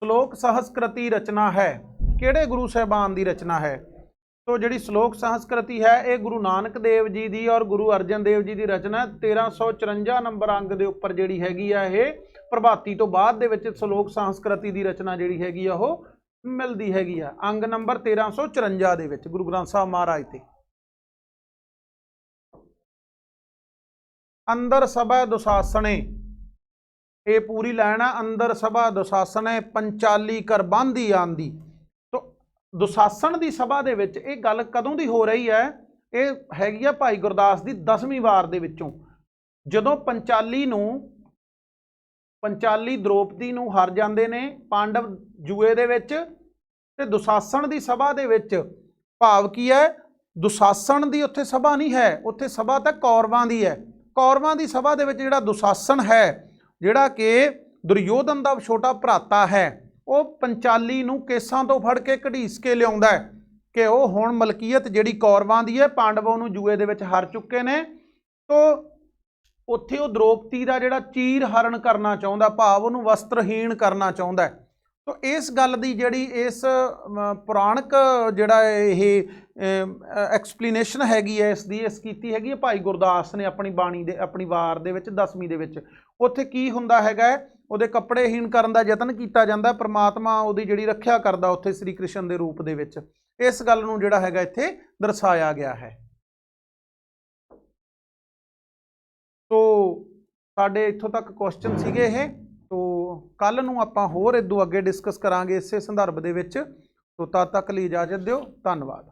ਸ਼ਲੋਕ ਸਹਸਕ੍ਰਿਤੀ ਰਚਨਾ ਹੈ, ਕਿਹੜੇ ਗੁਰੂ ਸਾਹਿਬਾਨ ਦੀ ਰਚਨਾ ਹੈ? तो जी श्लोक संस्कृति है ये गुरु नानक देव जी की और गुरु अर्जन देव जी की रचना 1354 नंबर अंग के उपर जी हैगी है। प्रभाती तो बाद दे विच श्लोक संस्कृति की रचना जी हैगी वो मिलती हैगी है, अंग नंबर 1354 दे विच गुरु ग्रंथ साहब महाराज ते। अंदर सभा दुशासने, ये पूरी लाइन है, अंदर सभा दुशासने पंचाली कर बांधी आंदी। दुशासन की सभा दे विच ये गल कदों की हो रही है? ये हैगी है भाई गुरदास की 10वीं वार दे विचों, जदों पंचाली द्रौपदी नूं हार जांदे ने पांडव जुए दे विच, ते दुशासन की सभा दे विच भाव की है? दुशासन की उत्थे सभा नहीं है, उत्थे सभा तो कौरवां की है। कौरवां की सभा दे विच जिहड़ा दुशासन है, जिहड़ा कि दुर्योधन का छोटा भराता है, वो पंचाली नूं केसां तो फड़ के घड़ीस के लियाउंदा है कि वो हुण मलकीयत जिहड़ी कौरवां दी है, पांडवों नूं जुए दे विच हार चुके ने। तो उत्थे वो द्रौपदी दा जिहड़ा चीर हरण करना चाहुंदा, भाव उहनूं वस्त्रहीन करना चाहुंदा है। तो इस गल दी जिहड़ी इस पुराणक जिहड़ा ये एक्सप्लेनेशन हैगी है इसदी, इस कीती हैगी है भाई गुरदास ने अपनी बाणी दे, अपनी वार दे विच 10वीं दे विच। उत्थे की हुंदा हैगा, ਉਹਦੇ ਕੱਪੜੇ ਹੀਣ ਕਰਨ ਦਾ ਯਤਨ ਕੀਤਾ ਜਾਂਦਾ, परमात्मा ਉਹਦੀ ਜਿਹੜੀ ਰੱਖਿਆ ਕਰਦਾ ਉੱਥੇ ਸ੍ਰੀ ਕ੍ਰਿਸ਼ਨ ਦੇ ਰੂਪ ਦੇ ਵਿੱਚ। ਇਸ ਗੱਲ ਨੂੰ ਜਿਹੜਾ ਹੈਗਾ ਇੱਥੇ ਦਰਸਾਇਆ ਗਿਆ ਹੈ। ਸੋ ਸਾਡੇ ਇੱਥੋਂ ਤੱਕ ਕੁਐਸਚਨ ਸੀਗੇ ਇਹ। तो ਕੱਲ ਨੂੰ ਆਪਾਂ ਹੋਰ ਇਦੋਂ ਅੱਗੇ ਡਿਸਕਸ ਕਰਾਂਗੇ ਇਸੇ ਸੰਦਰਭ ਦੇ ਵਿੱਚ। तो तद तक ਲਈ इजाजत ਦਿਓ, ਧੰਨਵਾਦ।